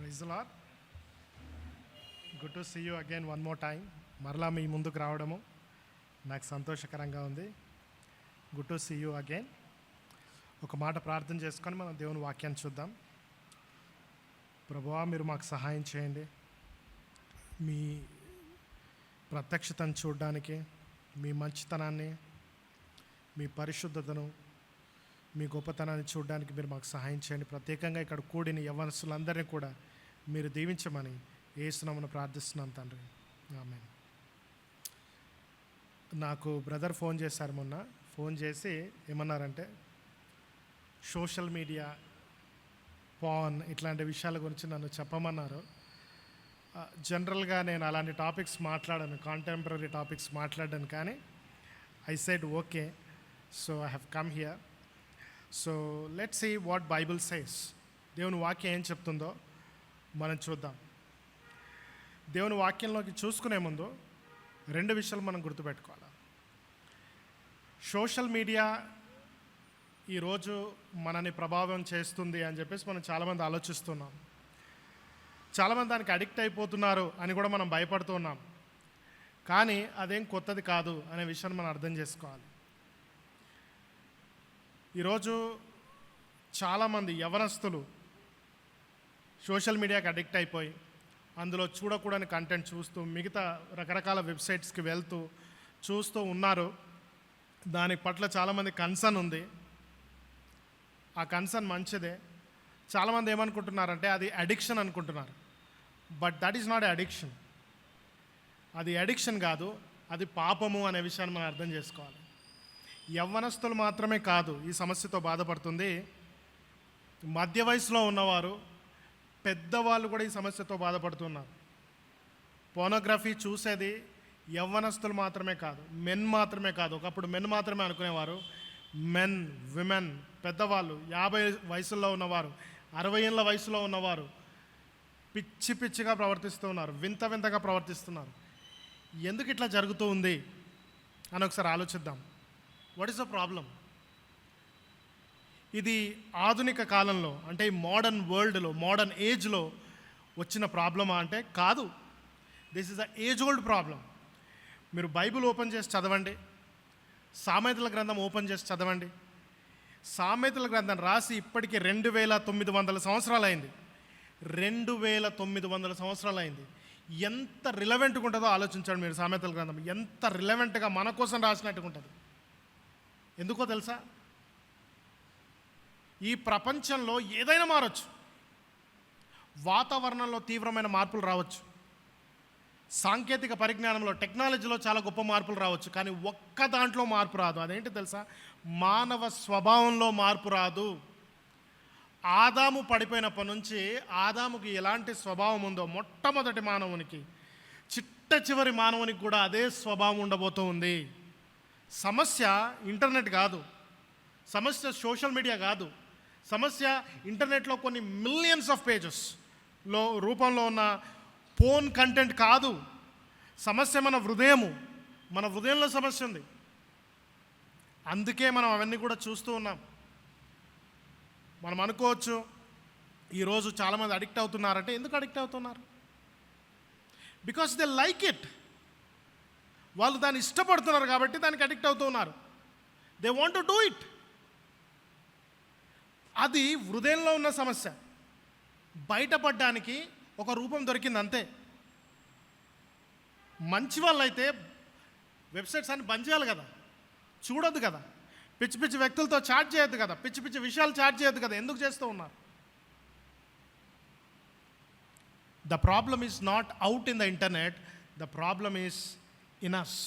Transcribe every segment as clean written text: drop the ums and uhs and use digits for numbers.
Praise the Lord. Good to see you again one more time. మరలా మీ ముందుకు రావడము నాకు సంతోషకరంగా ఉంది. Good to see you again. ఒక మాట ప్రార్థన చేసుకొని మనం దేవుని వాక్యాన్ని చూద్దాం. ప్రభువా, మీరు మాకు సహాయం చేయండి. మీ ప్రత్యక్షతను చూడడానికి, మీ మంచితనాన్ని, మీ పరిశుద్ధతను, మీ గొప్పతనాన్ని చూడడానికి మీరు మాకు సహాయం చేయండి. ప్రత్యేకంగా ఇక్కడ కూడిన యవ్వనస్తులందరినీ కూడా మీరు దీవించమని యేసునామమున ప్రార్థిస్తున్నాను తండ్రి. ఆమేన్. నాకు బ్రదర్ ఫోన్ చేశారు మొన్న. ఫోన్ చేసి ఏమన్నారంటే, సోషల్ మీడియా, పాన్ ఇట్లాంటి విషయాల గురించి నన్ను చెప్పమన్నారు. జనరల్గా నేను అలాంటి టాపిక్స్ మాట్లాడాను, కాంటెంపరీ టాపిక్స్ మాట్లాడాను. కానీ I said okay, so I have come here. So let's see what Bible says. దేవుని వాక్యం ఏం చెప్తుందో మనం చూద్దాం. దేవుని వాక్యంలోకి చూసుకునే ముందు రెండు విషయాలు మనం గుర్తుపెట్టుకోవాలి. సోషల్ మీడియా ఈరోజు మనని ప్రభావం చేస్తుంది అని చెప్పేసి మనం చాలామంది ఆలోచిస్తున్నాం. చాలామంది దానికి అడిక్ట్ అయిపోతున్నారు అని కూడా మనం భయపడుతున్నాం. కానీ అదేం కొత్తది కాదు అనే విషయాన్ని మనం అర్థం చేసుకోవాలి. ఈరోజు చాలామంది యవనస్తులు సోషల్ మీడియాకి అడిక్ట్ అయిపోయి అందులో చూడకూడని కంటెంట్ చూస్తూ మిగతా రకరకాల వెబ్సైట్స్కి వెళ్తూ చూస్తూ ఉన్నారు. దాని పట్ల చాలామంది కన్సర్న్ ఉంది. ఆ కన్సర్న్ మంచిదే. చాలామంది ఏమనుకుంటున్నారంటే అది అడిక్షన్ అనుకుంటున్నారు. But that is not addiction. అది అడిక్షన్ కాదు, అది పాపము అనే విషయాన్ని మనం అర్థం చేసుకోవాలి. యవ్వనస్తులు మాత్రమే కాదు ఈ సమస్యతో బాధపడుతుంది. మధ్య వయసులో ఉన్నవారు, పెద్దవాళ్ళు కూడా ఈ సమస్యతో బాధపడుతున్నారు. పోనోగ్రఫీ చూసేది యవ్వనస్తులు మాత్రమే కాదు, మెన్ మాత్రమే కాదు. ఒకప్పుడు మెన్ మాత్రమే అనుకునేవారు. మెన్, విమెన్, పెద్దవాళ్ళు, 50 వయసుల్లో ఉన్నవారు, 60 ఏళ్ళ వయసులో ఉన్నవారు పిచ్చి పిచ్చిగా ప్రవర్తిస్తూ ఉన్నారు, వింత వింతగా ప్రవర్తిస్తున్నారు. ఎందుకు ఇట్లా జరుగుతూ ఉంది అని ఒకసారి ఆలోచిద్దాం. What is the problem? ఇది ఆధునిక కాలంలో, అంటే ఈ మోడర్న్ వరల్డ్లో, మోడర్న్ ఏజ్లో వచ్చిన ప్రాబ్లమా అంటే కాదు. This is a age old problem. మీరు బైబిల్ ఓపెన్ చేసి చదవండి, సామెతల గ్రంథం ఓపెన్ చేసి చదవండి. సామెతల గ్రంథం రాసి ఇప్పటికీ 2900 సంవత్సరాలు అయింది. 2900 సంవత్సరాలు అయింది. ఎంత రిలవెంట్గా ఉంటుందో ఆలోచించండి మీరు. సామెతల గ్రంథం ఎంత రిలవెంట్గా మన కోసం రాసినట్టుగా ఉంటుంది. ఎందుకో తెలుసా? ఈ ప్రపంచంలో ఏదైనా మారచ్చు. వాతావరణంలో తీవ్రమైన మార్పులు రావచ్చు, సాంకేతిక పరిజ్ఞానంలో, టెక్నాలజీలో చాలా గొప్ప మార్పులు రావచ్చు. కానీ ఒక్క దాంట్లో మార్పు రాదు. అదేంటి తెలుసా? మానవ స్వభావంలో మార్పు రాదు. ఆదాము పడిపోయినప్పటి నుంచి ఆదాముకి ఎలాంటి స్వభావం ఉందో మొట్టమొదటి మానవునికి, చిట్ట చివరి మానవునికి కూడా అదే స్వభావం ఉండబోతూ ఉంది. సమస్య ఇంటర్నెట్ కాదు, సమస్య సోషల్ మీడియా కాదు, సమస్య ఇంటర్నెట్లో కొన్ని మిలియన్స్ ఆఫ్ పేజెస్లో రూపంలో ఉన్న పోన్ కంటెంట్ కాదు. సమస్య మన హృదయము. మన హృదయంలో సమస్య ఉంది. అందుకే మనం అవన్నీ కూడా చూస్తూ ఉన్నాం. మనం అనుకోవచ్చు ఈరోజు చాలామంది అడిక్ట్ అవుతున్నారంటే, ఎందుకు అడిక్ట్ అవుతున్నారు? Because they like it. వాళ్ళు దాన్ని ఇష్టపడుతున్నారు కాబట్టి దానికి అడిక్ట్ అవుతూ ఉన్నారు. They want to do it. అది హృదయంలో ఉన్న సమస్య. బయటపడడానికి ఒక రూపం దొరికింది అంతే. మంచి వాళ్ళైతే వెబ్సైట్స్ అన్ని బంద్ చేయాలి కదా, చూడొద్దు కదా, పిచ్చి పిచ్చి వ్యక్తులతో చాట్ చేయొద్దు కదా, పిచ్చి పిచ్చి విషయాలు చాట్ చేయొద్దు కదా. ఎందుకు చేస్తూ ఉన్నారు? The problem is not out in the internet, the problem is in us.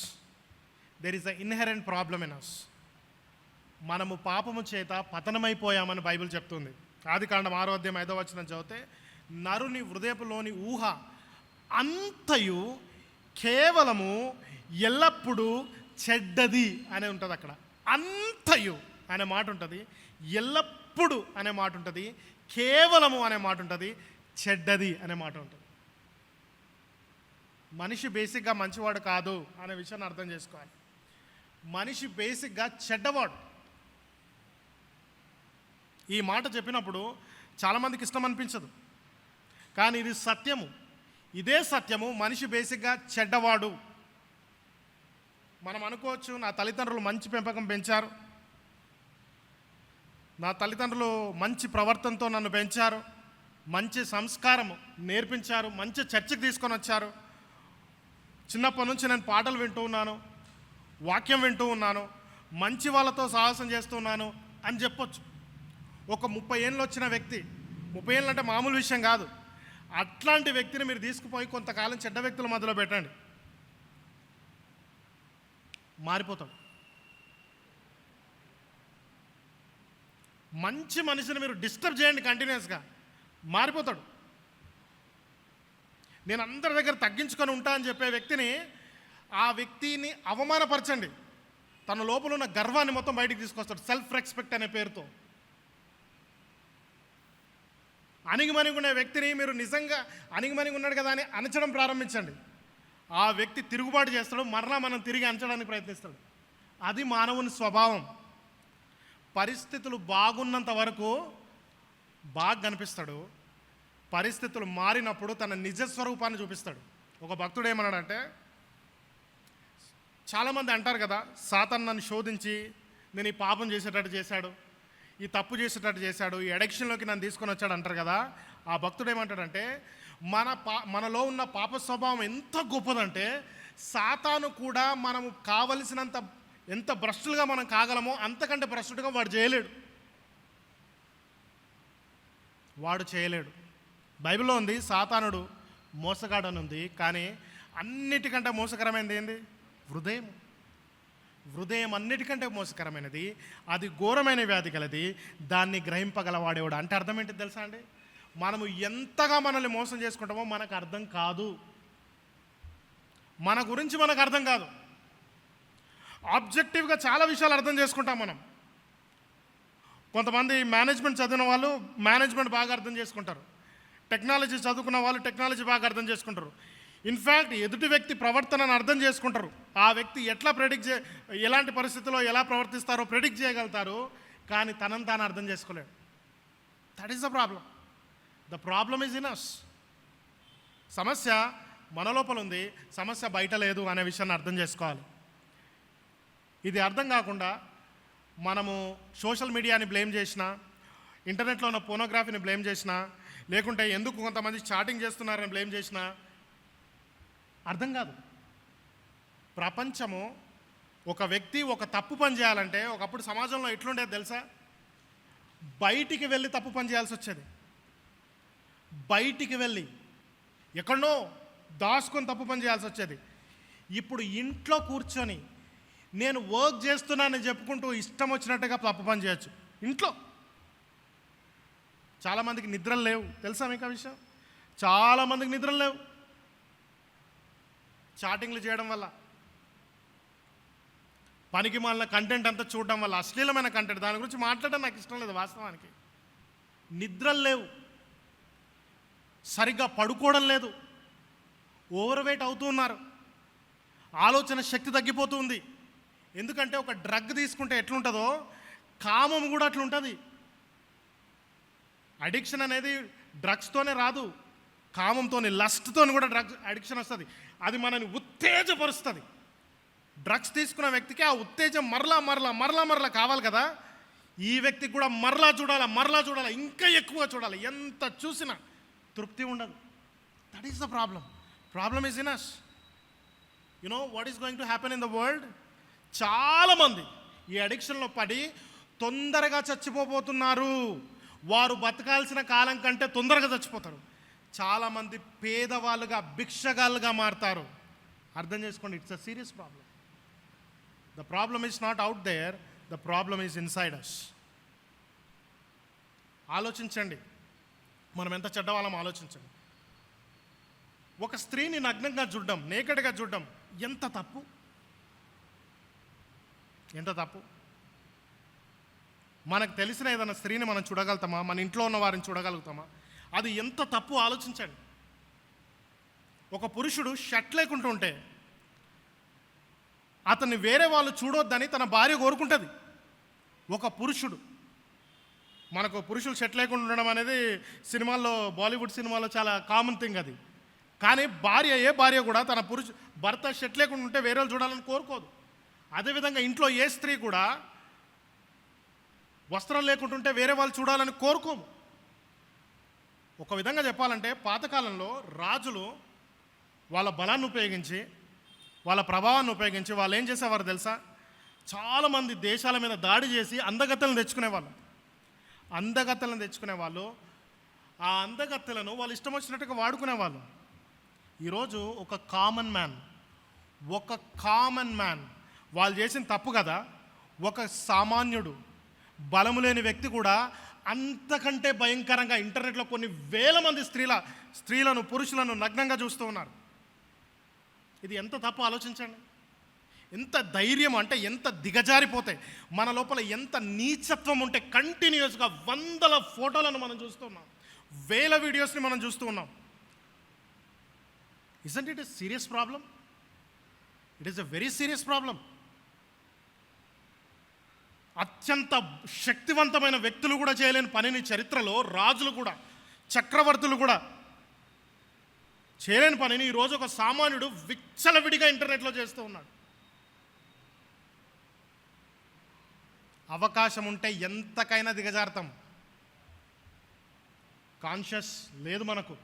There is a inherent problem in us. మనము పాపము చేత పతనమైపోయామని బైబిల్ చెప్తుంది. ఆదికాండం 6వ అధ్యాయం 5వ వచనం చదివితే, నరుని హృదయపులోని ఊహ అంతయు కేవలము ఎల్లప్పుడూ చెడ్డది అనే ఉంటుంది. అక్కడ అంతయు అనే మాట ఉంటుంది, ఎల్లప్పుడు అనే మాట ఉంటుంది, కేవలము అనే మాట ఉంటుంది, చెడ్డది అనే మాట ఉంటుంది. మనిషి బేసిక్గా మంచివాడు కాదు అనే విషయాన్ని అర్థం చేసుకోవాలి. మనిషి బేసిక్గా చెడ్డవాడు. ఈ మాట చెప్పినప్పుడు చాలామందికి ఇష్టం అనిపించదు. కానీ ఇది సత్యము. ఇదే సత్యము. మనిషి బేసిక్గా చెడ్డవాడు. మనం అనుకోవచ్చు, నా తల్లిదండ్రులు మంచి పెంపకం పెంచారు, నా తల్లిదండ్రులు మంచి ప్రవర్తనతో నన్ను పెంచారు, మంచి సంస్కారం నేర్పించారు, మంచి చర్చకి తీసుకొని వచ్చారు, చిన్నప్పటి నుంచి నేను పాటలు వింటూ ఉన్నాను, వాక్యం వింటూ ఉన్నాను, మంచి వాళ్ళతో సాహసం చేస్తూ ఉన్నాను అని చెప్పొచ్చు. ఒక 30 ఏళ్ళు వచ్చిన వ్యక్తి, 30 ఏళ్ళు అంటే మామూలు విషయం కాదు, అట్లాంటి వ్యక్తిని మీరు తీసుకుపోయి కొంతకాలం చెడ్డ వ్యక్తుల మధ్యలో పెట్టండి, మారిపోతాడు. మంచి మనిషిని మీరు డిస్టర్బ్ చేయండి కంటిన్యూస్గా, మారిపోతాడు. నేను అందరి దగ్గర తగ్గించుకొని ఉంటా అని చెప్పే వ్యక్తిని, ఆ వ్యక్తిని అవమానపరచండి, తన లోపల ఉన్న గర్వాన్ని మొత్తం బయటికి తీసుకొస్తాడు సెల్ఫ్ రెస్పెక్ట్ అనే పేరుతో. అణిగిమణిగి ఉండే వ్యక్తిని మీరు నిజంగా అణిగిమణిగి ఉన్నాడు కదా అని అణచడం ప్రారంభించండి. ఆ వ్యక్తి తిరుగుబాటు చేస్తాడు, మరలా మనం తిరిగి అణచడానికి ప్రయత్నిస్తాడు. అది మానవుని స్వభావం. పరిస్థితులు బాగున్నంత వరకు బాగా కనిపిస్తాడు, పరిస్థితులు మారినప్పుడు తన నిజస్వరూపాన్ని చూపిస్తాడు. ఒక భక్తుడు ఏమన్నాడంటే, చాలామంది అంటారు కదా, సాతాను నన్ను శోధించి నేను ఈ పాపం చేసేటట్టు చేశాడు, ఈ తప్పు చేసేటట్టు చేశాడు, ఈ అడిక్షన్లోకి నన్ను తీసుకొని వచ్చాడు అంటారు కదా. ఆ భక్తుడు ఏమంటాడంటే, మనలో ఉన్న పాప స్వభావం ఎంత గొప్పదంటే, సాతాను కూడా మనము కావలసినంత ఎంత భ్రష్టులుగా మనం కాగలమో అంతకంటే భ్రష్టుడుగా వాడు చేయలేడు. బైబిల్లో ఉంది, సాతానుడు మోసగాడని ఉంది, కానీ అన్నిటికంటే మోసకరమైనది ఏంది? హృదయం అన్నిటికంటే మోసకరమైనది, అది ఘోరమైన వ్యాధి కలది, దాన్ని గ్రహింపగలవాడేవాడు. అంటే అర్థం ఏంటి తెలుసా అండి? మనము ఎంతగా మనల్ని మోసం చేసుకుంటామో మనకు అర్థం కాదు, మన గురించి మనకు అర్థం కాదు. ఆబ్జెక్టివ్గా చాలా విషయాలు అర్థం చేసుకుంటాం మనం. కొంతమంది మేనేజ్మెంట్ చదివిన వాళ్ళు మేనేజ్మెంట్ బాగా అర్థం చేసుకుంటారు, టెక్నాలజీ చదువుకున్న వాళ్ళు టెక్నాలజీ బాగా అర్థం చేసుకుంటారు. ఇన్ఫ్యాక్ట్ ఎదుటి వ్యక్తి ప్రవర్తనను అర్థం చేసుకుంటారు, ఆ వ్యక్తి ఎట్లా ఎలాంటి పరిస్థితుల్లో ఎలా ప్రవర్తిస్తారో ప్రెడిక్ట్ చేయగలుగుతారు, కానీ తనను తాను అర్థం చేసుకోలేడు. That is the problem. The problem is in us. సమస్య మన లోపల ఉంది, సమస్య బయట లేదు అనే విషయాన్ని అర్థం చేసుకోవాలి. ఇది అర్థం కాకుండా మనము సోషల్ మీడియాని బ్లేమ్ చేసినా, ఇంటర్నెట్లో ఉన్న పోనోగ్రఫీని బ్లేమ్ చేసినా, లేకుంటే ఎందుకు కొంతమంది చాటింగ్ చేస్తున్నారని బ్లేమ్ చేసినా అర్థం కాదు. ప్రపంచము, ఒక వ్యక్తి ఒక తప్పు పని చేయాలంటే, ఒకప్పుడు సమాజంలో ఎట్లుండేది తెలుసా? బయటికి వెళ్ళి తప్పు పని చేయాల్సి వచ్చేది. బయటికి వెళ్ళి ఎక్కడో దాచుకొని తప్పు పని చేయాల్సి వచ్చేది. ఇప్పుడు ఇంట్లో కూర్చొని నేను వర్క్ చేస్తున్నానని చెప్పుకుంటూ ఇష్టం వచ్చినట్టుగా తప్పు పని చేయొచ్చు ఇంట్లో. చాలామందికి నిద్రలు లేవు తెలుసా మీకు ఆ విషయం? చాలామందికి నిద్రలు లేవు చాటింగ్లు చేయడం వల్ల, పనికి మాలిన కంటెంట్ అంతా చూడడం వల్ల, అశ్లీలమైన కంటెంట్. దాని గురించి మాట్లాడడం నాకు ఇష్టం లేదు వాస్తవానికి. నిద్రలు లేవు, సరిగ్గా పడుకోవడం లేదు, ఓవర్ వెయిట్ అవుతూ ఉన్నారు, ఆలోచన శక్తి తగ్గిపోతుంది. ఎందుకంటే ఒక డ్రగ్ తీసుకుంటే ఎట్లుంటుందో కామం కూడా అట్లుంటుంది. అడిక్షన్ అనేది డ్రగ్స్తోనే రాదు, కామంతోని, లస్ట్తోని కూడా డ్రగ్స్ అడిక్షన్ వస్తుంది. అది మనని ఉత్తేజపరుస్తుంది. డ్రగ్స్ తీసుకున్న వ్యక్తికి ఆ ఉత్తేజం మరలా కావాలి కదా. ఈ వ్యక్తికి కూడా మరలా చూడాలి, ఇంకా ఎక్కువ చూడాలి. ఎంత చూసినా తృప్తి ఉండదు. That is the problem is in us. You know what is going to happen in the world? చాలామంది ఈ అడిక్షన్లో పడి తొందరగా చచ్చిపోతున్నారు. వారు బతకాల్సిన కాలం కంటే తొందరగా చచ్చిపోతారు. చాలామంది పేదవాళ్ళుగా, భిక్షగాళ్ళుగా మారుతారు. అర్థం చేసుకోండి, it's a serious problem. The problem is not out there, the problem is inside us. ఆలోచించండి, మనం ఎంత చెడ్డవాళ్ళం ఆలోచించండి. ఒక స్త్రీని నగ్నంగా చూడడం, నేకడ్గా చూడడం ఎంత తప్పు. మనకు తెలిసిన ఏదైనా స్త్రీని మనం చూడగలుగుతామా? మన ఇంట్లో ఉన్న వారిని చూడగలుగుతామా? అది ఎంత తప్పు ఆలోచించండి. ఒక పురుషుడు షర్ట్ లేకుండా ఉంటే అతన్ని వేరే వాళ్ళు చూడొద్దని తన భార్య కోరుకుంటుంది. ఒక పురుషుడు మనకు పురుషులు షర్ట్ లేకుండా ఉండడం అనేది సినిమాల్లో, బాలీవుడ్ సినిమాల్లో చాలా కామన్ థింగ్ అది. కానీ ఏ భార్య కూడా తన భర్త షర్ట్ లేకుండా ఉంటే వేరే వాళ్ళు చూడాలని కోరుకోదు. అదేవిధంగా ఇంట్లో ఏ స్త్రీ కూడా వస్త్రం లేకుండా ఉంటే వేరే వాళ్ళు చూడాలని కోరుకోము. ఒక విధంగా చెప్పాలంటే పాతకాలంలో రాజులు వాళ్ళ బలాన్ని ఉపయోగించి, వాళ్ళ ప్రభావాన్ని ఉపయోగించి వాళ్ళు ఏం చేసేవారు తెలుసా? చాలామంది దేశాల మీద దాడి చేసి అందగత్తెలను తెచ్చుకునేవాళ్ళు. ఆ అందగత్తెలను వాళ్ళు ఇష్టం వచ్చినట్టుగా వాడుకునేవాళ్ళు. ఈరోజు ఒక కామన్ మ్యాన్ వాళ్ళు చేసిన తప్పు కదా, ఒక సామాన్యుడు బలము లేని వ్యక్తి కూడా అంతకంటే భయంకరంగా ఇంటర్నెట్లో కొన్ని వేల మంది స్త్రీలను పురుషులను నగ్నంగా చూస్తూ ఉన్నారు. ఇది ఎంత తప్పు ఆలోచించండి. ఎంత ధైర్యం అంటే ఎంత దిగజారిపోతాయి మన లోపల, ఎంత నీచత్వం ఉంటే కంటిన్యూస్గా వందల ఫోటోలను మనం చూస్తున్నాం, వేల వీడియోస్ని మనం చూస్తూ ఉన్నాం. Isn't it a serious problem? It is a very serious problem. అత్యంత శక్తివంతమైన వ్యక్తులు కూడా చేయలేని పనిని చరిత్రలో రాజులు కూడా, చక్రవర్తులు కూడా చేయలేని పనిని ఈరోజు ఒక సామాన్యుడు విచ్చలవిడిగా ఇంటర్నెట్లో చేస్తూ ఉన్నాడు. అవకాశం ఉంటే ఎంతకైనా దిగజారుతాం. కాన్షియస్ లేదు మనకు,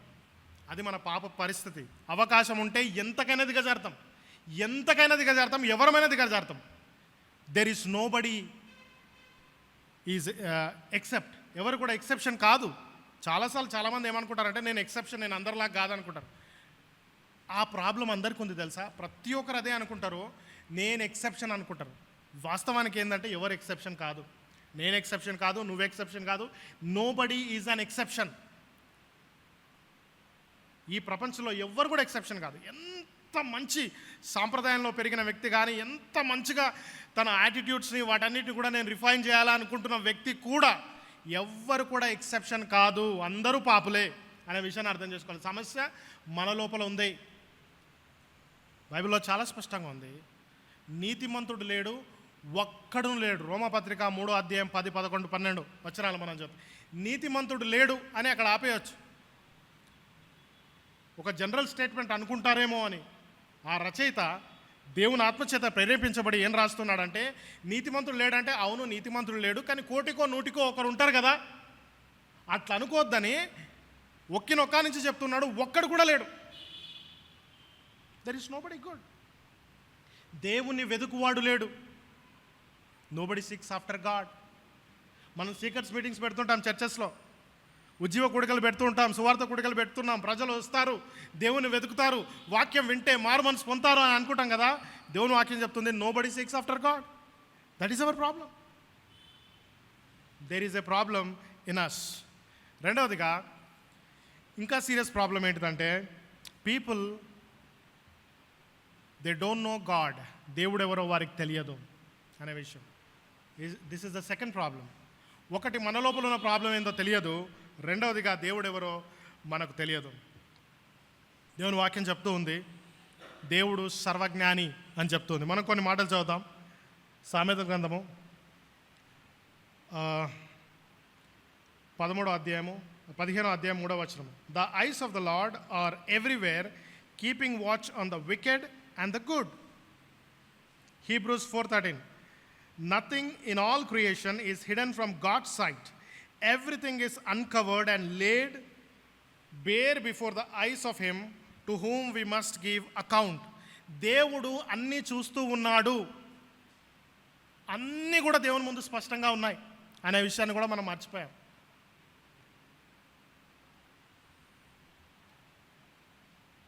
అది మన పాప పరిస్థితి. అవకాశం ఉంటే ఎంతకైనా దిగజారుతాం, ఎవరమైనా దిగజారుతాం. There is nobody is except. ఎవరు కూడా ఎక్సెప్షన్ కాదు. చాలాసార్లు చాలామంది ఏమనుకుంటారంటే నేను ఎక్సెప్షన్, నేను అందరిలాగా కాదనుకుంటారు. ఆ ప్రాబ్లం అందరికీ ఉంది తెలుసా? ప్రతి ఒక్కరు అదే అనుకుంటారు, నేను ఎక్సెప్షన్ అనుకుంటారు. వాస్తవానికి ఏంటంటే ఎవరు ఎక్సెప్షన్ కాదు. నేను ఎక్సెప్షన్ కాదు, నువ్వు ఎక్సెప్షన్ కాదు. Nobody is an exception. ఈ ప్రపంచంలో ఎవ్వరు కూడా ఎక్సెప్షన్ కాదు. ఎంత మంచి సాంప్రదాయంలో పెరిగిన వ్యక్తి కానీ, ఎంత మంచిగా తన యాటిట్యూడ్స్ని వాటన్నిటిని కూడా నేను రిఫైన్ చేయాలనుకుంటున్న వ్యక్తి కూడా ఎవ్వరు కూడా ఎక్సెప్షన్ కాదు. అందరూ పాపులే అనే విషయాన్ని అర్థం చేసుకోవాలి. సమస్య మన లోపల ఉంది. బైబిల్లో చాలా స్పష్టంగా ఉంది, నీతిమంతుడు లేడు, ఒక్కడు లేడు. రోమపత్రిక 3వ అధ్యాయం 10, 11, 12 వచనాలు మనం చెప్తాం. నీతిమంతుడు లేడు అని అక్కడ ఆపేయచ్చు. ఒక జనరల్ స్టేట్మెంట్ అనుకుంటారేమో అని ఆ రచయిత దేవుని ఆత్మచేత ప్రేరేపించబడి ఏం రాస్తున్నాడంటే, నీతిమంతుడు లేడంటే అవును నీతిమంతుడు లేడు, కానీ కోటికో నూటికో ఒకరు ఉంటారు కదా, అట్లా అనుకోవద్దని ఒక్కినొక్క నుంచి చెప్తున్నాడు. ఒక్కడు కూడా లేడు. There is nobody good. దేవుణ్ణి వెతుకువాడు లేడు. Nobody seeks after God. మనం సీక్రెట్స్ మీటింగ్స్ పెడుతుంటాం చర్చెస్లో, ఉజ్జీవ కూడికలు పెడుతూ ఉంటాం, సువార్త కూడికలు పెడుతున్నాం. ప్రజలు వస్తారు, దేవుని వెతుకుతారు, వాక్యం వింటే మారు మనసు పొందుతారు అని అనుకుంటాం కదా. దేవుని వాక్యం చెప్తుంది nobody seeks after God. That is our problem. There is a problem in us. రెండవదిగా ఇంకా సీరియస్ ప్రాబ్లం ఏంటిదంటే, people they don't know God. దేవుడు ఎవరో వారికి తెలియదు అనే విషయం. This is the second problem. ఒకటి మన లోపల ఉన్న ప్రాబ్లం ఏందో తెలియదు, రెండవదిగా దేవుడు ఎవరో మనకు తెలియదు. దేవుని వాక్యం చెప్తూ ఉంది దేవుడు సర్వజ్ఞాని అని చెప్తుంది. మనం కొన్ని మాటలు చదువుతాం. సామెతల గ్రంథము 15వ అధ్యాయం 3వ వచనం. The eyes of the Lord are everywhere, keeping watch on the wicked and the good. Hebrews 4:13. Nothing in all creation is hidden from God's sight. Everything is uncovered and laid bare before the eyes of him to whom we must give account. దేవుడు అన్నీ చూస్తూ ఉన్నాడు, అన్నీ కూడా దేవుని ముందు స్పష్టంగా ఉన్నాయి అనే విషయాన్ని కూడా మనం మర్చిపోయాం.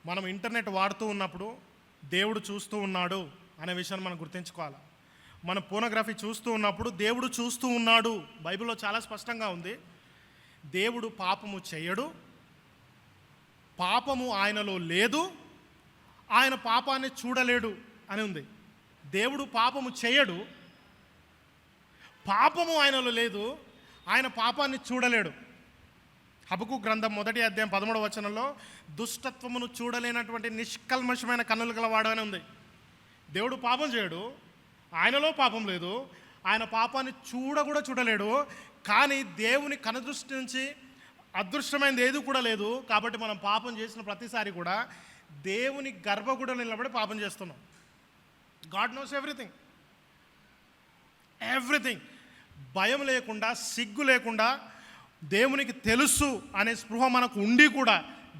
మనం ఇంటర్నెట్ వాడుతూ ఉన్నప్పుడు దేవుడు చూస్తూ ఉన్నాడు అనే విషయాన్ని మనం గుర్తుంచుకోవాలి. మన పోనోగ్రఫీ చూస్తూ ఉన్నప్పుడు దేవుడు చూస్తూ ఉన్నాడు. బైబిల్లో చాలా స్పష్టంగా ఉంది, దేవుడు పాపము చేయడు, పాపము ఆయనలో లేదు, ఆయన పాపాన్ని చూడలేడు అని ఉంది. దేవుడు పాపము చేయడు, పాపము ఆయనలో లేదు, ఆయన పాపాన్ని చూడలేడు. హబక్కు గ్రంథం 1వ అధ్యాయం 13వ వచనంలో దుష్టత్వమును చూడలేనటువంటి నిష్కల్మషమైన కన్నులు గలవాడు అని ఉంది. దేవుడు పాపం చేయడు, ఆయనలో పాపం లేదు, ఆయన పాపాన్ని చూడలేడు, కానీ దేవుని కనుదృష్టి నుంచి అదృష్టమైనది ఏది కూడా లేదు. కాబట్టి మనం పాపం చేసిన ప్రతిసారి కూడా దేవుని గర్భగుడిలో నిలబడి పాపం చేస్తున్నాం. God knows everything. భయం లేకుండా, సిగ్గు లేకుండా, దేవునికి తెలుసు అనే స్పృహ మనకు ఉండి కూడా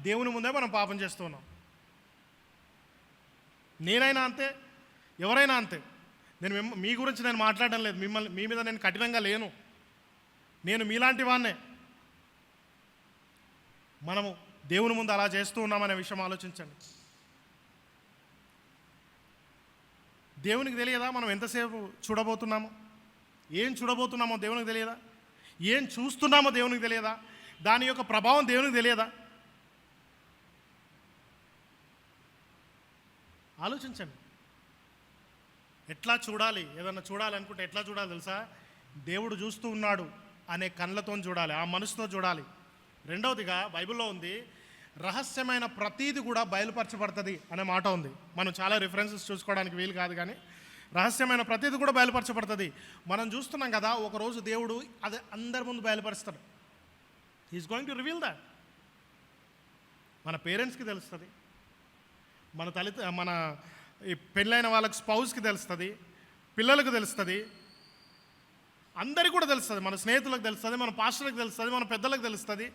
దేవుని ముందే మనం పాపం చేస్తున్నాం. నేనైనా అంతే, ఎవరైనా అంతే. మీ గురించి నేను మాట్లాడడం లేదు, మీ మీద నేను కఠినంగా లేను. నేను మీలాంటి వాన్నే. మనము దేవుని ముందు అలా చేస్తూ ఉన్నామనే విషయం ఆలోచించండి. దేవునికి తెలియదా మనం ఎంతసేపు చూడబోతున్నామో? ఏం చూడబోతున్నామో దేవునికి తెలియదా? ఏం చూస్తున్నామో దేవునికి తెలియదా? దాని యొక్క ప్రభావం దేవునికి తెలియదా? ఆలోచించండి. ఎట్లా చూడాలి? ఏదన్నా చూడాలి అనుకుంటే ఎట్లా చూడాలి తెలుసా? దేవుడు చూస్తూ ఉన్నాడు అనే కళ్ళతో చూడాలి, ఆ మనసుతో చూడాలి. రెండవదిగా బైబిల్లో ఉంది, రహస్యమైన ప్రతీది కూడా బయలుపరచబడుతుంది అనే మాట ఉంది. మనం చాలా రిఫరెన్సెస్ చూసుకోవడానికి వీలు కాదు, కానీ రహస్యమైన ప్రతీది కూడా బయలుపరచబడుతుంది. మనం చూస్తున్నాం కదా, ఒకరోజు దేవుడు అది అందరి ముందు బయలుపరుస్తాడు. He is going to reveal that. మన పేరెంట్స్కి తెలుస్తుంది, మన ఈ పెళ్ళైన వాళ్ళకి స్పౌస్కి తెలుస్తుంది, పిల్లలకు తెలుస్తుంది, అందరికి కూడా తెలుస్తుంది, మన స్నేహితులకు తెలుస్తుంది, మన పాస్టర్లకు తెలుస్తుంది, మన పెద్దలకు తెలుస్తుంది.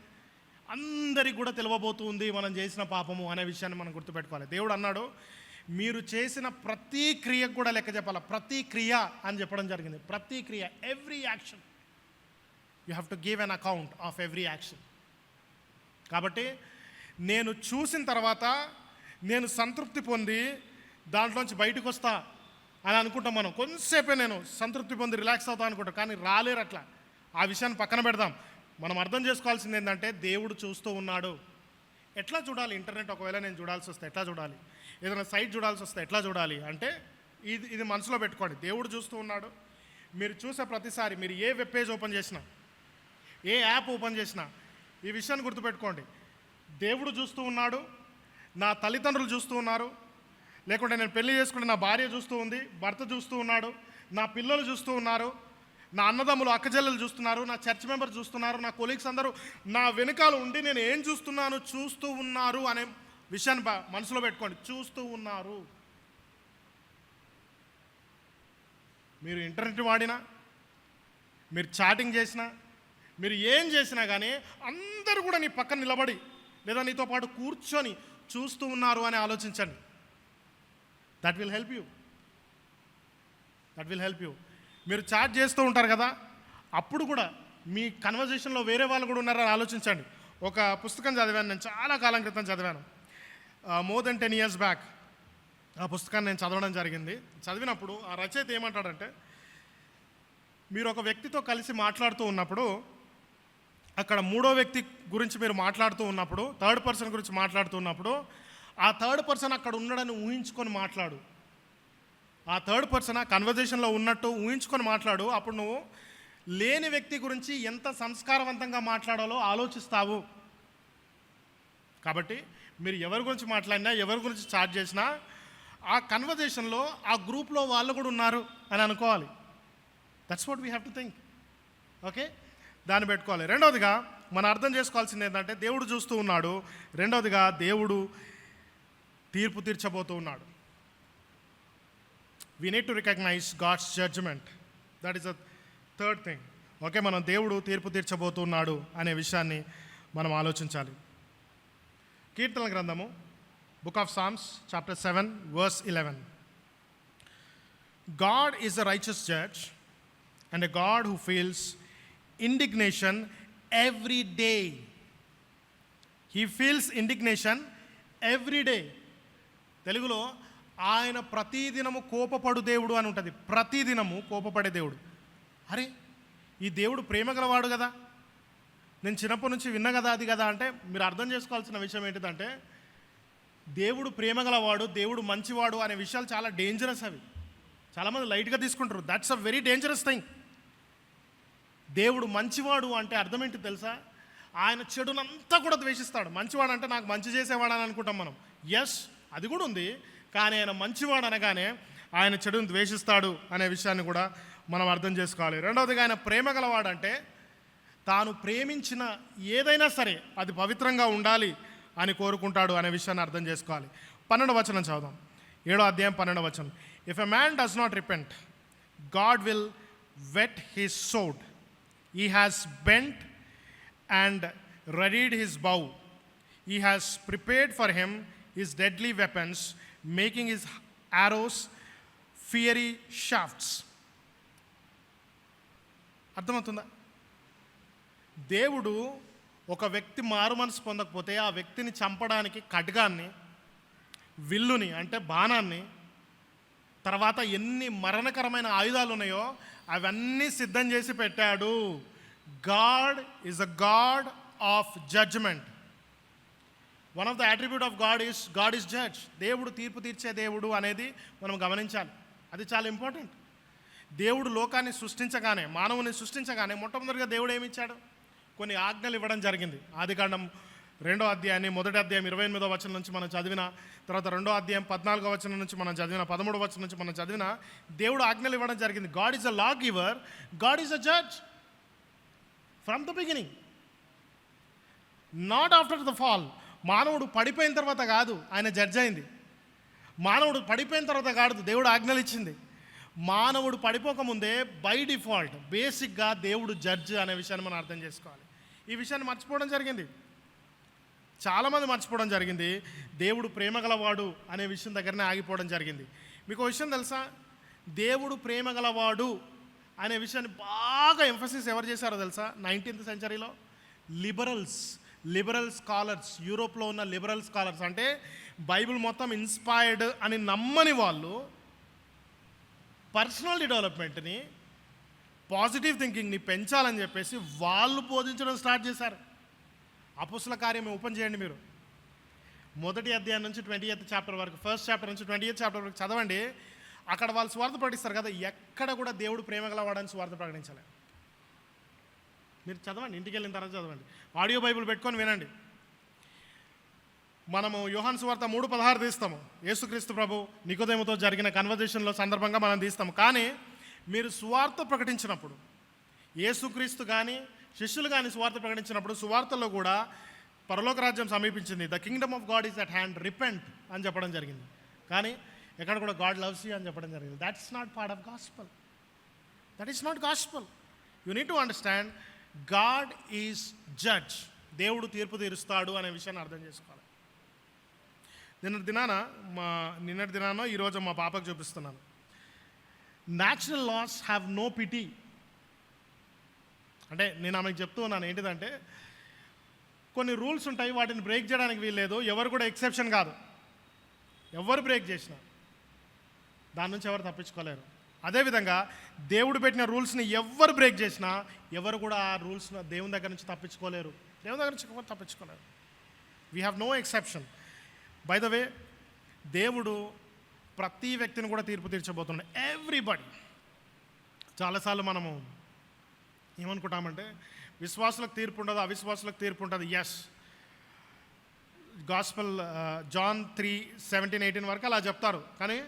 అందరికి కూడా తెలియబోతుంది మనం చేసిన పాపము అనే విషయాన్ని మనం గుర్తుపెట్టుకోవాలి. దేవుడు అన్నాడు, మీరు చేసిన ప్రతి క్రియకు కూడా లెక్క చెప్పాలి. ప్రతి క్రియ అని చెప్పడం జరిగింది. ప్రతి క్రియ, every action you have to give an account of every action. కాబట్టి నేను చూసిన తర్వాత నేను సంతృప్తి పొంది దాంట్లోంచి బయటకు వస్తా అని అనుకుంటాం. మనం కొంతసేపే నేను సంతృప్తి పొంది రిలాక్స్ అవుతాం అనుకుంటాం, కానీ రాలేరు అట్లా. ఆ విషయాన్ని పక్కన పెడదాం. మనం అర్థం చేసుకోవాల్సింది ఏంటంటే, దేవుడు చూస్తూ ఉన్నాడు. ఎట్లా చూడాలి? ఇంటర్నెట్ ఒకవేళ నేను చూడాల్సి వస్తే ఎట్లా చూడాలి? ఏదైనా సైట్ చూడాల్సి వస్తే ఎట్లా చూడాలి అంటే, ఇది మనసులో పెట్టుకోండి. దేవుడు చూస్తూ ఉన్నాడు. మీరు చూసే ప్రతిసారి, మీరు ఏ వెబ్ పేజ్ ఓపెన్ చేసినా, ఏ యాప్ ఓపెన్ చేసినా, ఈ విషయాన్ని గుర్తుపెట్టుకోండి. దేవుడు చూస్తూ ఉన్నాడు, నా తల్లిదండ్రులు చూస్తూ ఉన్నారు, లేకుంటే నేను పెళ్లి చేసుకుంటే నా భార్య చూస్తూ ఉంది, భర్త చూస్తూ ఉన్నాడు, నా పిల్లలు చూస్తూ ఉన్నారు, నా అన్నదమ్ములు అక్కచెల్లెలు చూస్తున్నారు, నా చర్చ్ మెంబర్ చూస్తున్నారు, నా కొలీగ్స్ అందరూ నా వెనకాల ఉండి నేను ఏం చూస్తున్నాను చూస్తూ ఉన్నారు అనే విషయాన్ని మనసులో పెట్టుకోండి. చూస్తూ ఉన్నారు. మీరు ఇంటర్నెట్ వాడినా, మీరు చాటింగ్ చేసినా, మీరు ఏం చేసినా కానీ అందరూ కూడా నీ పక్కన నిలబడి లేదా నీతో పాటు కూర్చొని చూస్తూ ఉన్నారు అని ఆలోచించండి. That will help you. మీరు చాట్ చేస్తూ ఉంటారు కదా, అప్పుడు కూడా మీ కన్వర్జేషన్లో వేరే వాళ్ళు కూడా ఉన్నారని ఆలోచించండి. ఒక పుస్తకం చదివాను, నేను చాలా కాలం క్రితం చదివాను, మోర్ దెన్ 10 years బ్యాక్. ఆ పుస్తకాన్ని నేను చదవడం జరిగింది. చదివినప్పుడు ఆ రచయిత ఏమంటాడంటే, మీరు ఒక వ్యక్తితో కలిసి మాట్లాడుతూ ఉన్నప్పుడు, అక్కడ మూడో వ్యక్తి గురించి మీరు మాట్లాడుతూ ఉన్నప్పుడు, థర్డ్ పర్సన్ గురించి మాట్లాడుతూ ఉన్నప్పుడు, ఆ థర్డ్ పర్సన్ అక్కడ ఉన్నాడని ఊహించుకొని మాట్లాడు. ఆ థర్డ్ పర్సన్ ఆ కన్వర్జేషన్లో ఉన్నట్టు ఊహించుకొని మాట్లాడు. అప్పుడు నువ్వు లేని వ్యక్తి గురించి ఎంత సంస్కారవంతంగా మాట్లాడాలో ఆలోచిస్తావు. కాబట్టి మీరు ఎవరి గురించి మాట్లాడినా, ఎవరి గురించి చాట్ చేసినా, ఆ కన్వర్జేషన్లో ఆ గ్రూప్లో వాళ్ళు కూడా ఉన్నారు అని అనుకోవాలి. That's what we have to think. Okay, దాన్ని పెట్టుకోవాలి. రెండవదిగా మనం అర్థం చేసుకోవాల్సింది ఏంటంటే, దేవుడు చూస్తూ ఉన్నాడు. రెండవదిగా దేవుడు తీర్పు తీర్చబోతూ ఉన్నాడు. We need to recognize God's judgment. That is the third thing. Okay, మనం దేవుడు తీర్పు తీర్చబోతున్నాడు అనే విషయాన్ని మనం ఆలోచించాలి. కీర్తనల గ్రంథము, book of Psalms, chapter 7 verse 11. God is a righteous judge and a God who feels indignation every day. He feels indignation every day. తెలుగులో ఆయన ప్రతిదినము కోపపడు దేవుడు అని ఉంటుంది. ప్రతిదినము కోపపడే దేవుడు. అరే, ఈ దేవుడు ప్రేమ గలవాడు కదా, నేను చిన్నప్పటి నుంచి విన్నా కదా, అది కదా అంటే, మీరు అర్థం చేసుకోవాల్సిన విషయం ఏంటిదంటే, దేవుడు ప్రేమ గలవాడు, దేవుడు మంచివాడు అనే విషయాలు చాలా డేంజరస్. అవి చాలామంది లైట్గా తీసుకుంటారు. That's a very dangerous thing. దేవుడు మంచివాడు అంటే అర్థం ఏంటి తెలుసా? ఆయన చెడునంతా కూడా ద్వేషిస్తాడు. మంచివాడు అంటే నాకు మంచి చేసేవాడు అని అనుకుంటాం మనం. ఎస్, అది కూడా ఉంది, కానీ ఆయన మంచివాడు అనగానే ఆయన చెడుని ద్వేషిస్తాడు అనే విషయాన్ని కూడా మనం అర్థం చేసుకోవాలి. రెండవదిగా ఆయన ప్రేమ గలవాడు అంటే తాను ప్రేమించిన ఏదైనా సరే అది పవిత్రంగా ఉండాలి అని కోరుకుంటాడు అనే విషయాన్ని అర్థం చేసుకోవాలి. 12వ వచనం చదువుదాం. 7వ అధ్యాయం 12వ వచనం. If a man does not repent, God will whet his sword. He has bent and readied his bow. He has prepared for him his deadly weapons, making his arrows fiery shafts. అర్థమవుతుందా? దేవుడు ఒక వ్యక్తి మారు మనసు పొందకపోతే ఆ వ్యక్తిని చంపడానికి ఖడ్గాన్ని, విల్లుని అంటే బాణాన్ని, తర్వాత ఎన్ని మరణకరమైన ఆయుధాలు ఉన్నాయో అవన్నీ సిద్ధం చేసి పెట్టాడు. God is a God of judgment. One of the attribute of God is judge. దేవుడు తీర్పు తీర్చే దేవుడు అనేది మనం గమనించాలి. అది చాలా ఇంపార్టెంట్. దేవుడు లోకాన్ని సృష్టించగానే, మానవుని సృష్టించగానే మొట్టమొదటిగా దేవుడు ఏమి ఇచ్చాడు? కొన్ని ఆజ్ఞలు ఇవ్వడం జరిగింది. ఆదికాండం 2వ అధ్యాయాన్ని 1వ అధ్యాయం 28వ వచనం నుంచి మనం చదివిన, తర్వాత 2వ అధ్యాయం 14వ వచనం నుంచి మనం చదివిన, 13వ వచనం నుంచి మనం చదివిన, దేవుడు ఆజ్ఞలు ఇవ్వడం జరిగింది. God is a law giver, God is a judge from the beginning, not after the fall. మానవుడు పడిపోయిన తర్వాత కాదు ఆయన జడ్జ్ అయింది. మానవుడు పడిపోయిన తర్వాత కాదు దేవుడు ఆజ్ఞలు ఇచ్చింది. మానవుడు పడిపోకముందే బై డిఫాల్ట్ బేసిక్గా దేవుడు జడ్జ్ అనే విషయాన్ని మనం అర్థం చేసుకోవాలి. ఈ విషయాన్ని మర్చిపోవడం జరిగింది, చాలామంది మర్చిపోవడం జరిగింది. దేవుడు ప్రేమ గలవాడు అనే విషయం దగ్గరనే ఆగిపోవడం జరిగింది. మీకు విషయం తెలుసా? దేవుడు ప్రేమ గలవాడు అనే విషయాన్ని బాగా ఎంఫసిస్ ఎవరు చేశారో తెలుసా? 19th సెంచరీలో లిబరల్ స్కాలర్స్, యూరోప్లో ఉన్న లిబరల్ స్కాలర్స్, అంటే బైబిల్ మొత్తం ఇన్స్పైర్డ్ అని నమ్మని వాళ్ళు పర్సనల్ డెవలప్మెంట్ని, పాజిటివ్ థింకింగ్ని పెంచాలని చెప్పేసి వాళ్ళు బోధించడం స్టార్ట్ చేశారు. అపోస్తుల కార్యం ఓపెన్ చేయండి మీరు, 1వ అధ్యాయం నుంచి 20th చాప్టర్ వరకు, 1st చాప్టర్ నుంచి 20th చాప్టర్ వరకు చదవండి. అక్కడ వాళ్ళు స్వార్థ ప్రకటిస్తారు కదా, ఎక్కడ కూడా దేవుడు ప్రేమ గలవాడని స్వార్థ ప్రకటించలే. మీరు చదవండి, ఇంటికి వెళ్ళిన తర్వాత చదవండి, ఆడియో బైబిల్ పెట్టుకొని వినండి. మనము యోహాను సువార్త 3:16 తీస్తాము. యేసుక్రీస్తు ప్రభు నికోదేముతో జరిగిన కన్వర్జేషన్లో సందర్భంగా మనం తీస్తాము. కానీ మీరు సువార్త ప్రకటించినప్పుడు, యేసుక్రీస్తు కానీ శిష్యులు కానీ సువార్త ప్రకటించినప్పుడు సువార్తలో కూడా పరలోక రాజ్యం సమీపించింది, the kingdom of God is at hand, repent అని చెప్పడం జరిగింది. కానీ ఎక్కడ కూడా గాడ్ లవ్స్ యూ అని చెప్పడం జరిగింది. That's not part of gospel. That is not gospel. You need to understand God is judge. దేవుడు తీర్పు తీరుస్తాడు అనే విషయాన్ని అర్థం చేసుకోవాలి. నిన్నటి దినానో ఈరోజు మా పాపకు చూపిస్తున్నాను. Natural laws have no pity. అంటే నేను ఆమెకు చెప్తూ ఉన్నాను ఏంటిదంటే, కొన్ని రూల్స్ ఉంటాయి, వాటిని బ్రేక్ చేయడానికి వీల్లేదు. ఎవరు కూడా ఎక్సెప్షన్ కాదు. ఎవరు బ్రేక్ చేసినా దాని నుంచి ఎవరు తప్పించుకోలేరు. అదేవిధంగా దేవుడు పెట్టిన రూల్స్ని ఎవరు బ్రేక్ చేసినా ఎవరు కూడా ఆ రూల్స్ని దేవుని దగ్గర నుంచి తప్పించుకోలేరు. దేవుని దగ్గర నుంచి ఎవరు తప్పించుకోలేరు. We have no exception. By the way, దేవుడు ప్రతి వ్యక్తిని కూడా తీర్పు తీర్చబోతున్నాడు. ఎవ్రీబడి. చాలాసార్లు మనము ఏమనుకుంటామంటే విశ్వాసులకు తీర్పు ఉండదు, అవిశ్వాసులకు తీర్పు ఉంటుంది. ఎస్, గాస్పల్ జాన్ 3:17-18 వరకు అలా చెప్తారు. కానీ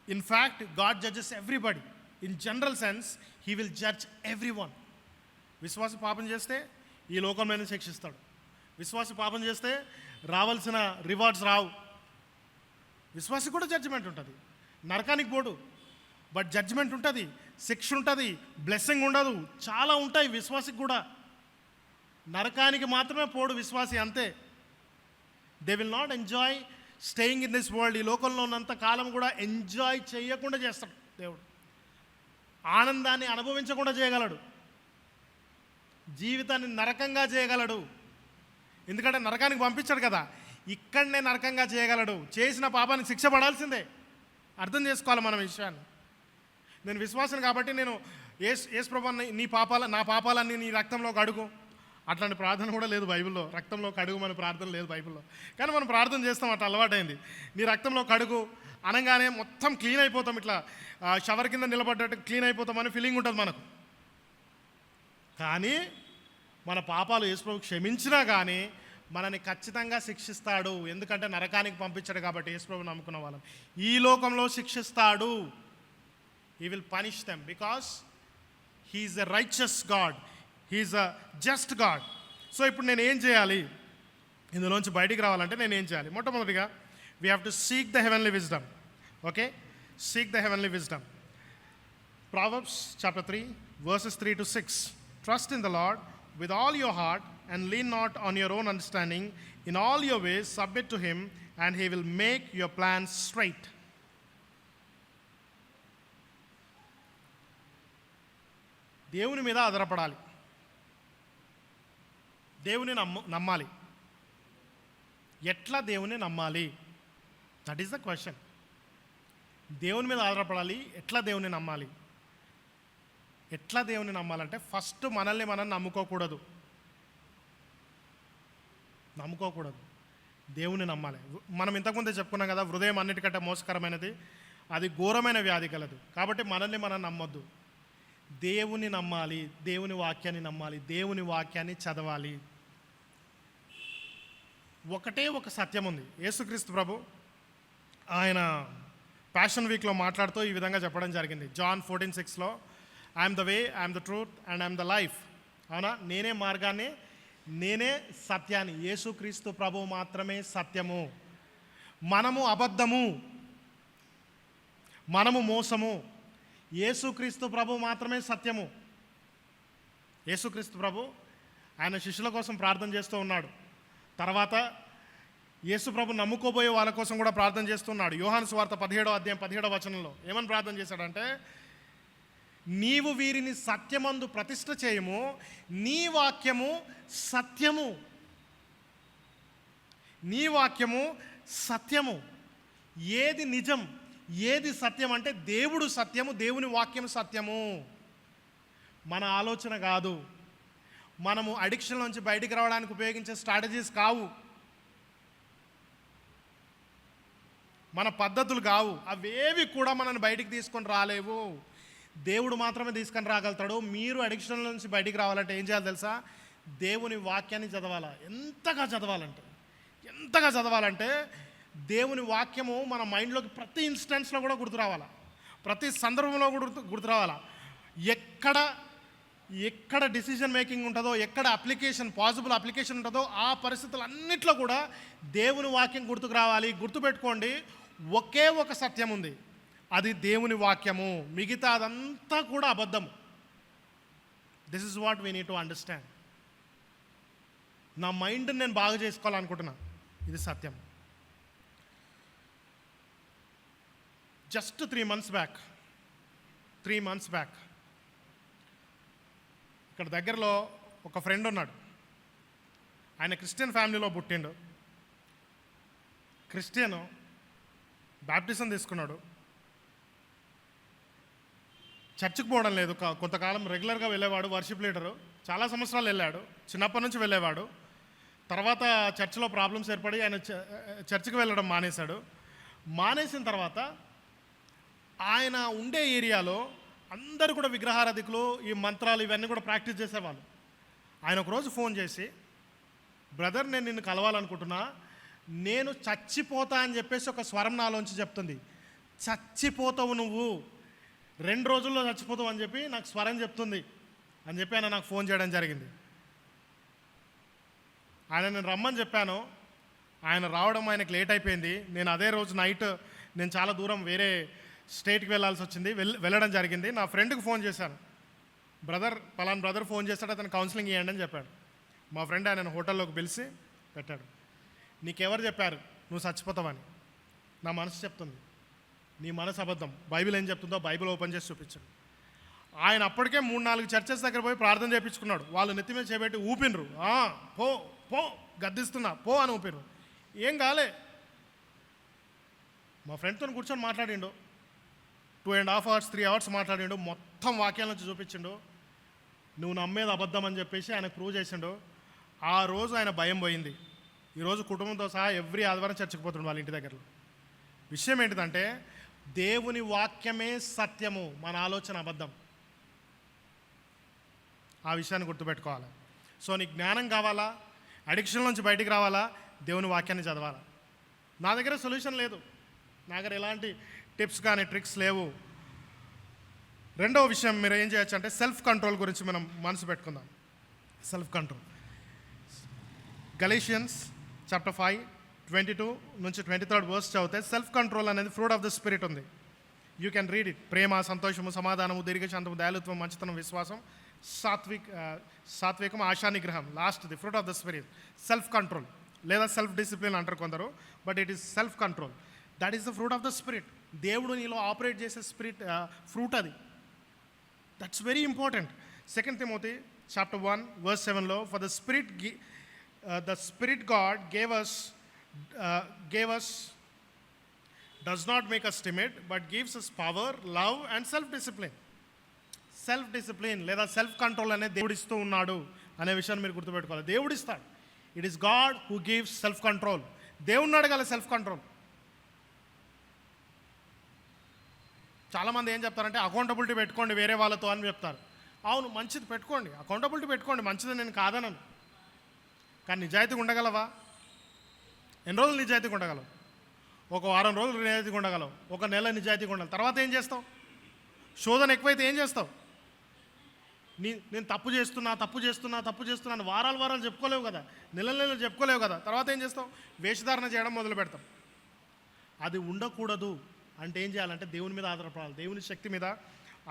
in fact God judges everybody. In general sense he will judge every one. విశ్వాసి పాపం చేస్తే ఈ లోకంలోనే శిక్షిస్తాడు. విశ్వాసి పాపం చేస్తే రావాల్సిన రివార్డ్స్ రావు. విశ్వాసి కూడా జడ్జిమెంట్ ఉంటుంది. నరకానికి పోడు, బట్ జడ్జిమెంట్ ఉంటుంది, శిక్ష ఉంటుంది, బ్లెస్సింగ్ ఉండదు, చాలా ఉంటాయి విశ్వాసికి కూడా. నరకానికి మాత్రమే పోడు విశ్వాసి, అంతే. They will not enjoy staying in this world. ఈ లోకంలో ఉన్నంత కాలం కూడా ఎంజాయ్ చేయకుండా చేస్తాడు దేవుడు. ఆనందాన్ని అనుభవించకుండా చేయగలడు. జీవితాన్ని నరకంగా చేయగలడు. ఎందుకంటే నరకానికి పంపించాడు కదా, ఇక్కడనే నరకంగా చేయగలడు. చేసిన పాపానికి శిక్ష పడాల్సిందే. అర్థం చేసుకోవాలి మనం విషయాన్ని. నేను విశ్వాసం కాబట్టి నేను యేసు ప్రభువా నా పాపాలన్నీ నీ రక్తంలో కడుగు, అట్లాంటి ప్రార్థన కూడా లేదు బైబిల్లో. రక్తంలో కడుగు మన ప్రార్థన లేదు బైబిల్లో. కానీ మనం ప్రార్థన చేస్తాం, అట్లా అలవాటైంది. నీ రక్తంలో కడుగు అనగానే మొత్తం క్లీన్ అయిపోతాం, ఇట్లా షవర్ కింద నిలబడ్డట్టు క్లీన్ అయిపోతామని ఫీలింగ్ ఉంటుంది మనకు. కానీ మన పాపాలు యేసు ప్రభు క్షమించినా కానీ మనని ఖచ్చితంగా శిక్షిస్తాడు. ఎందుకంటే నరకానికి పంపించాడు కాబట్టి. యేసు ప్రభు నమ్ముకున్న వాళ్ళం ఈ లోకంలో శిక్షిస్తాడు. He will punish them because he is a righteous God. He is a just God. So ఇప్పుడు నేను ఏం చేయాలి, ఇందులోంచి బయటికి రావాలంటే నేను ఏం చేయాలి? మొట్టమొదటిగా we have to seek the heavenly wisdom. Okay, seek the heavenly wisdom. Proverbs chapter 3 verses 3 to 6. Trust in the Lord with all your heart and lean not on your own understanding. In all your ways submit to him and he will make your plans straight. దేవుని మీద ఆధారపడాలి, దేవుని నమ్మాలి. ఎట్లా దేవుని నమ్మాలి? That is the question. దేవుని మీద ఆధారపడాలి, ఎట్లా దేవుని నమ్మాలి? ఎట్లా దేవుని నమ్మాలంటే ఫస్ట్ మనల్ని మనం నమ్ముకోకూడదు, దేవుని నమ్మాలి. మనం ఇంతకుముందే చెప్పుకున్నాం కదా, హృదయం అన్నిటికంటే మోసకరమైనది, అది ఘోరమైన వ్యాధి కలదు. కాబట్టి మనల్ని మనం నమ్మొద్దు, దేవుని నమ్మాలి, దేవుని వాక్యాన్ని నమ్మాలి, దేవుని వాక్యాన్ని చదవాలి. ఒకటే ఒక సత్యం ఉంది. యేసుక్రీస్తు ప్రభు ఆయన ప్యాషన్ వీక్లో మాట్లాడుతూ ఈ విధంగా చెప్పడం జరిగింది. జాన్ 14:6లో I am the way, I am the truth and I am the life. అవునా, నేనే మార్గాన్ని, నేనే సత్యాన్ని. యేసుక్రీస్తు ప్రభు మాత్రమే సత్యము. మనము అబద్ధము, మనము మోసము. యేసుక్రీస్తు ప్రభు మాత్రమే సత్యము. యేసుక్రీస్తు ప్రభు ఆయన శిష్యుల కోసం ప్రార్థన చేస్తూ ఉన్నాడు. తర్వాత యేసు ప్రభు నమ్ముకోబోయే వాళ్ళ కోసం కూడా ప్రార్థన చేస్తున్నాడు. యోహాను సువార్త 17:17 ఏమని ప్రార్థన చేశాడంటే, నీవు వీరిని సత్యమందు ప్రతిష్ఠ చేయము, నీ వాక్యము సత్యము, నీ వాక్యము సత్యము. ఏది నిజం, ఏది సత్యం అంటే దేవుడు సత్యము, దేవుని వాక్యం సత్యము. మన ఆలోచన కాదు, మనము అడిక్షన్ నుంచి బయటికి రావడానికి ఉపయోగించే స్ట్రాటజీస్ కావు, మన పద్ధతులు కావు. అవేవి కూడా మనల్ని బయటికి తీసుకొని రాలేవు. దేవుడు మాత్రమే తీసుకొని రాగలుగుతాడు. మీరు అడిక్షన్ నుంచి బయటికి రావాలంటే ఏం చేయాలి తెలుసా? దేవుని వాక్యాన్ని చదవాలా. ఎంతగా చదవాలంటే దేవుని వాక్యము మన మైండ్లోకి ప్రతి ఇన్స్టెన్స్లో కూడా గుర్తు రావాలా, ప్రతి సందర్భంలో కూడా గుర్తు రావాలా. ఎక్కడ డిసిజన్ మేకింగ్ ఉంటుందో, ఎక్కడ పాసిబుల్ అప్లికేషన్ ఉంటుందో ఆ పరిస్థితులు అన్నిట్లో కూడా దేవుని వాక్యం గుర్తుకు రావాలి. గుర్తుపెట్టుకోండి, ఒకే ఒక సత్యం ఉంది, అది దేవుని వాక్యము. మిగతా అదంతా కూడా అబద్ధం. This is what we need to understand. నా మైండ్ని నేను బాగా చేసుకోవాలనుకుంటున్నా, ఇది సత్యం. జస్ట్ 3 months బ్యాక్ ఇక్కడ దగ్గరలో ఒక ఫ్రెండ్ ఉన్నాడు. ఆయన క్రిస్టియన్ ఫ్యామిలీలో పుట్టిండు, క్రిస్టియను, బాప్టిజం తీసుకున్నాడు, చర్చికి పోవడం లేదు. కొంతకాలం రెగ్యులర్గా వెళ్ళేవాడు, వర్షిప్ లీడరు, చాలా సంవత్సరాలు వెళ్ళాడు, చిన్నప్పటి నుంచి వెళ్ళేవాడు. తర్వాత చర్చిలో ప్రాబ్లమ్స్ ఏర్పడి ఆయన చర్చికి వెళ్ళడం మానేసిన తర్వాత ఆయన ఉండే ఏరియాలో అందరూ కూడా విగ్రహారాధికులు, ఈ మంత్రాలు ఇవన్నీ కూడా ప్రాక్టీస్ చేసేవాళ్ళు. ఆయన ఒకరోజు ఫోన్ చేసి, బ్రదర్ నేను నిన్ను కలవాలనుకుంటున్నా, నేను చచ్చిపోతా అని చెప్పేసి ఒక స్వరం నాలోంచి చెప్తుంది. చచ్చిపోతావు నువ్వు, 2 రోజుల్లో చచ్చిపోతావు అని చెప్పి నాకు స్వరం చెప్తుంది అని చెప్పి ఆయన నాకు ఫోన్ చేయడం జరిగింది. ఆయన నేను రమ్మని చెప్పాను, ఆయన రావడం ఆయనకు లేట్ అయిపోయింది. నేను అదే రోజు నైట్ నేను చాలా దూరం వేరే స్టేట్కి వెళ్ళాల్సి వచ్చింది, వెళ్ళడం జరిగింది. నా ఫ్రెండ్కి ఫోన్ చేశాను, పలానా బ్రదర్ ఫోన్ చేస్తాడు, అతను కౌన్సిలింగ్ ఇవ్వండి అని చెప్పాడు. మా ఫ్రెండ్ ఆయన హోటల్లోకి పిలిచి పెట్టాడు. నీకెవరు చెప్పారు నువ్వు చచ్చిపోతావని? నా మనసు చెప్తుంది, నీ మనసు అబద్ధం. బైబిల్ ఏం చెప్తుందో బైబిల్ ఓపెన్ చేసి చూపించాడు. ఆయన అప్పటికే 3-4 చర్చెస్ దగ్గర పోయి ప్రార్థన చేయించుకున్నాడు. వాళ్ళు నెత్తి మీద చేపెట్టి ఊపినరు, పో పో గద్దిస్తున్నా పో అని ఊపినరు. ఏం కాలే. మా ఫ్రెండ్తో కూర్చొని మాట్లాడిండు, 2.5 hours 3 hours మాట్లాడిండు, మొత్తం వాక్యాల నుంచి చూపించిండు. నువ్వు నమ్మేది అబద్ధం అని చెప్పేసి ఆయనకు ప్రూవ్ చేసిండు. ఆ రోజు ఆయన భయం పోయింది. ఈరోజు కుటుంబంతో సహా ఎవ్రీ ఆదివారం చర్చికి పోతుండు వాళ్ళ ఇంటి దగ్గరలో. విషయం ఏంటిదంటే దేవుని వాక్యమే సత్యము, మన ఆలోచన అబద్ధం. ఆ విషయాన్ని గుర్తుపెట్టుకోవాలి. సో నీకు జ్ఞానం కావాలా, అడిక్షన్ నుంచి బయటికి రావాలా, దేవుని వాక్యాన్ని చదవాలా. నా దగ్గర సొల్యూషన్ లేదు, నా దగ్గర ఎలాంటి టిప్స్ కానీ ట్రిక్స్ లేవు. రెండవ విషయం మీరు ఏం చేయొచ్చు అంటే సెల్ఫ్ కంట్రోల్ గురించి మనం మనసు పెట్టుకుందాం. Self control. గలేషియన్స్ చాప్టర్ 5:22 నుంచి 23rd వర్స్ చదివితే సెల్ఫ్ కంట్రోల్ అనేది ఫ్రూట్ ఆఫ్ ద స్పిరిట్ ఉంది. You can read it. ప్రేమ, సంతోషము, సమాధానము, దీర్ఘశాంతము, దయాళుత్వం, మంచితనం, విశ్వాసం, సాత్వికం, ఆశానిగ్రహం. లాస్ట్ది fruit of the spirit self control లేదా సెల్ఫ్ డిసిప్లిన్ అంటారు కొందరు, but it is self control. That is the fruit of the spirit. దేవుడు నీలో ఆపరేట్ చేసే స్పిరిట్ ఫ్రూట్ అది. That's very important. 2 Timothy chapter 1 verse 7లో for the spirit God gave us does not make us timid but gives us power, love and self-discipline. Self discipline లేదా self control అనేది దేవుడు ఇస్తూ ఉన్నాడు అనే విషయాన్ని మీరు గుర్తుపెట్టుకోవాలి. దేవుడు ఇస్తాడు. It is God who gives self control. దేవుడిని అడగాలి సెల్ఫ్ కంట్రోల్. చాలామంది ఏం చెప్తారంటే అకౌంటబిలిటీ పెట్టుకోండి వేరే వాళ్ళతో అని చెప్తారు. అవును, మంచిది పెట్టుకోండి, అకౌంటబిలిటీ పెట్టుకోండి, మంచిది, నేను కాదనను. కానీ నిజాయితీగా ఉండగలవా? ఎన్ని రోజులు నిజాయితీగా ఉండగలవు? ఒక వారం రోజులు నిజాయితీగా ఉండగలవు, ఒక నెల నిజాయితీగా ఉండాలి. తర్వాత ఏం చేస్తావు? శోధన ఎక్కువైతే ఏం చేస్తావు? నేను తప్పు చేస్తున్నా అని వారాలు చెప్పుకోలేవు కదా, నెలలు చెప్పుకోలేవు కదా. తర్వాత ఏం చేస్తావు? వేషధారణ చేయడం మొదలు పెడతాం. అది ఉండకూడదు అంటే ఏం చేయాలంటే దేవుని మీద ఆధారపడాలి, దేవుని శక్తి మీద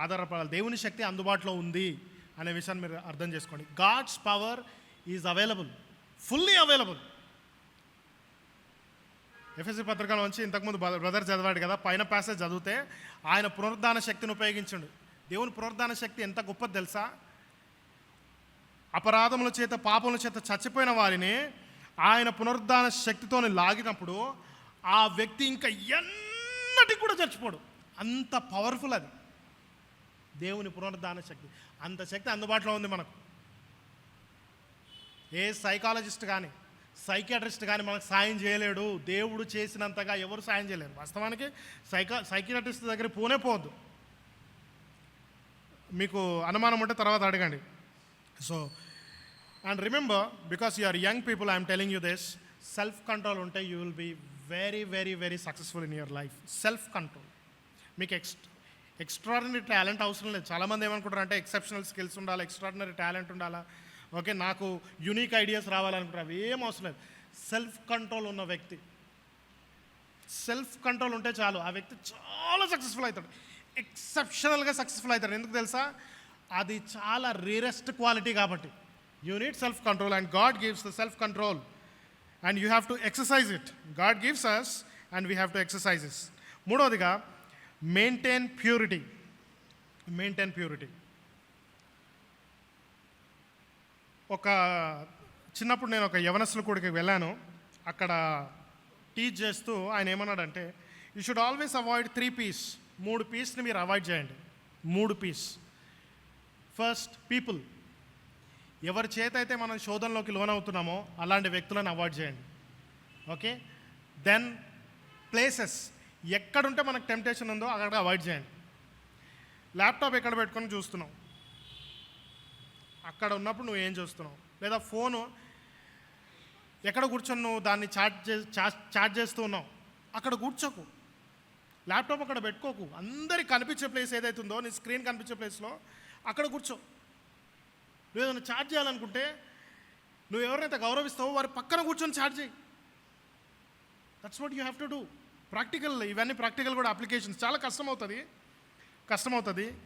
ఆధారపడాలి. దేవుని శక్తి అందుబాటులో ఉంది అనే విషయాన్ని మీరు అర్థం చేసుకోండి. God's power is available, fully available. ఎఫెసీ పత్రికలో నుంచి ఇంతకుముందు బ్రదర్ చదివాడు కదా, పైన ప్యాసేజ్ చదివితే ఆయన పునరుద్ధాన శక్తిని ఉపయోగించండు. దేవుని పునరుద్ధాన శక్తి ఎంత గొప్పది తెలుసా? అపరాధముల చేత, పాపముల చేత చచ్చిపోయిన వారిని ఆయన పునరుద్ధాన శక్తితో లాగినప్పుడు ఆ వ్యక్తి ఇంకా ఎన్నటికి కూడా చచ్చిపోడు. అంత పవర్ఫుల్ అది దేవుని పునరుద్ధాన శక్తి. అంత శక్తి అందుబాటులో ఉంది మనకు. ఏ సైకాలజిస్ట్ కానీ సైకియాట్రిస్ట్ కానీ మనకు సాయం చేయలేడు. దేవుడు చేసినంతగా ఎవరు సాయం చేయలేరు. వాస్తవానికి సైకియాట్రిస్ట్ దగ్గర పోవద్దు. మీకు అనుమానం ఉంటే తర్వాత అడగండి. So and remember, because you are young people, I am telling you this, self control ఉంటే you will be very very very successful in your life. Self control. మీకు ఎక్స్ట్రాడినరీ టాలెంట్ అవసరం లేదు. చాలామంది ఏమనుకుంటారు అంటే ఎక్సెప్షనల్ స్కిల్స్ ఉండాలి, ఎక్స్ట్రాడినరీ టాలెంట్ ఉండాలా, okay, నాకు యునిక్ ఐడియాస్ రావాలనుకుంటారు. అవి ఏం అవసరం లేదు. సెల్ఫ్ కంట్రోల్ ఉన్న వ్యక్తి, సెల్ఫ్ కంట్రోల్ ఉంటే చాలు, ఆ వ్యక్తి చాలా సక్సెస్ఫుల్ అవుతాడు, ఎక్సెప్షనల్గా సక్సెస్ఫుల్ అవుతాడు. ఎందుకు తెలుసా? అది చాలా రేరెస్ట్ క్వాలిటీ కాబట్టి. You need self control and God gives the self control and you have to exercise it. God gives us and we have to exercise it. మూడవదిగా మెయింటైన్ ప్యూరిటీ. Maintain purity. చిన్నప్పుడు నేను ఒక యవనస్తుల కూడికి వెళ్ళాను. అక్కడ teach చేస్తూ ఆయన ఏమన్నాడంటే, you should always avoid 3 P's. 3 P'sని మీరు అవాయిడ్ చేయండి. 3 P's. First, people. ఎవరి చేత అయితే మనం శోధనలోకి లోనవుతున్నామో అలాంటి వ్యక్తులను అవాయిడ్ చేయండి. ఓకే. Then places. ఎక్కడుంటే మనకు టెంప్టేషన్ ఉందో అక్కడ అవాయిడ్ చేయండి. ల్యాప్టాప్ ఎక్కడ పెట్టుకొని చూస్తున్నావు, అక్కడ ఉన్నప్పుడు నువ్వు ఏం చూస్తున్నావు? లేదా ఫోను ఎక్కడ కూర్చొని నువ్వు దాన్ని చాట్ చేస్తూ ఉన్నావు, అక్కడ కూర్చోకు. ల్యాప్టాప్ అక్కడ పెట్టుకోకు. అందరికి కనిపించే ప్లేస్ ఏదైతుందో, నీ స్క్రీన్ కనిపించే ప్లేస్లో అక్కడ కూర్చో. నువ్వు ఏదైనా చాట్ చేయాలనుకుంటే నువ్వు ఎవరైతే గౌరవిస్తావో వారి పక్కన కూర్చొని చాట్ చేయి. That's what you have to do. Practical, ఇవన్నీ ప్రాక్టికల్ కూడా అప్లికేషన్స్. చాలా కష్టమవుతుంది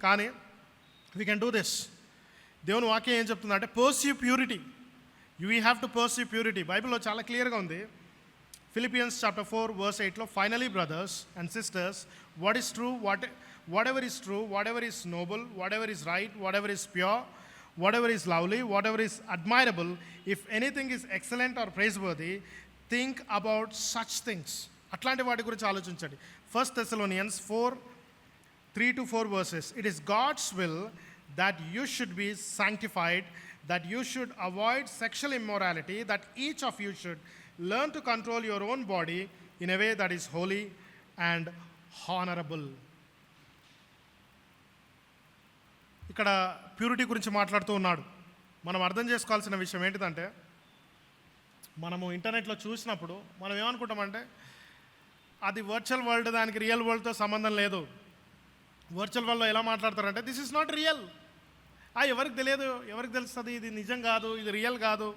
కానీ వీ కెన్ డూ దిస్. దేవుని వాక్యం ఏం చెప్తుందంటే pursue purity. You have to pursue purity. బైబిల్లో చాలా క్లియర్గా ఉంది. Philippians chapter 4 verse 8లో, finally brothers and sisters, what is true, whatever is true, whatever is noble, whatever is right, whatever is pure, whatever is lovely, whatever is admirable, if anything is excellent or praiseworthy, think about such things. అట్లాంటి వాటి గురించి ఆలోచించండి. 1 Thessalonians 4:3-4 verses. It is God's will that you should be sanctified, that you should avoid sexual immorality, that each of you should learn to control your own body in a way that is holy and honorable. ఇక్కడ purity గురించి మాట్లాడుతూ ఉన్నాడు. మనం అర్థం చేసుకోవాల్సిన విషయం ఏంటిదంటే, మనము ఇంటర్నెట్లో చూసినప్పుడు మనం ఏమనుకుంటామంటే అది వర్చువల్ వరల్డ్, దానికి రియల్ వరల్డ్తో సంబంధం లేదు. వర్చువల్ వరల్డ్లో ఎలా మాట్లాడతారంటే దిస్ ఈజ్ నాట్ రియల్, ఎవరికి తెలియదు, ఎవరికి తెలుస్తుంది ఇది నిజం కాదు, ఇది రియల్ కాదు,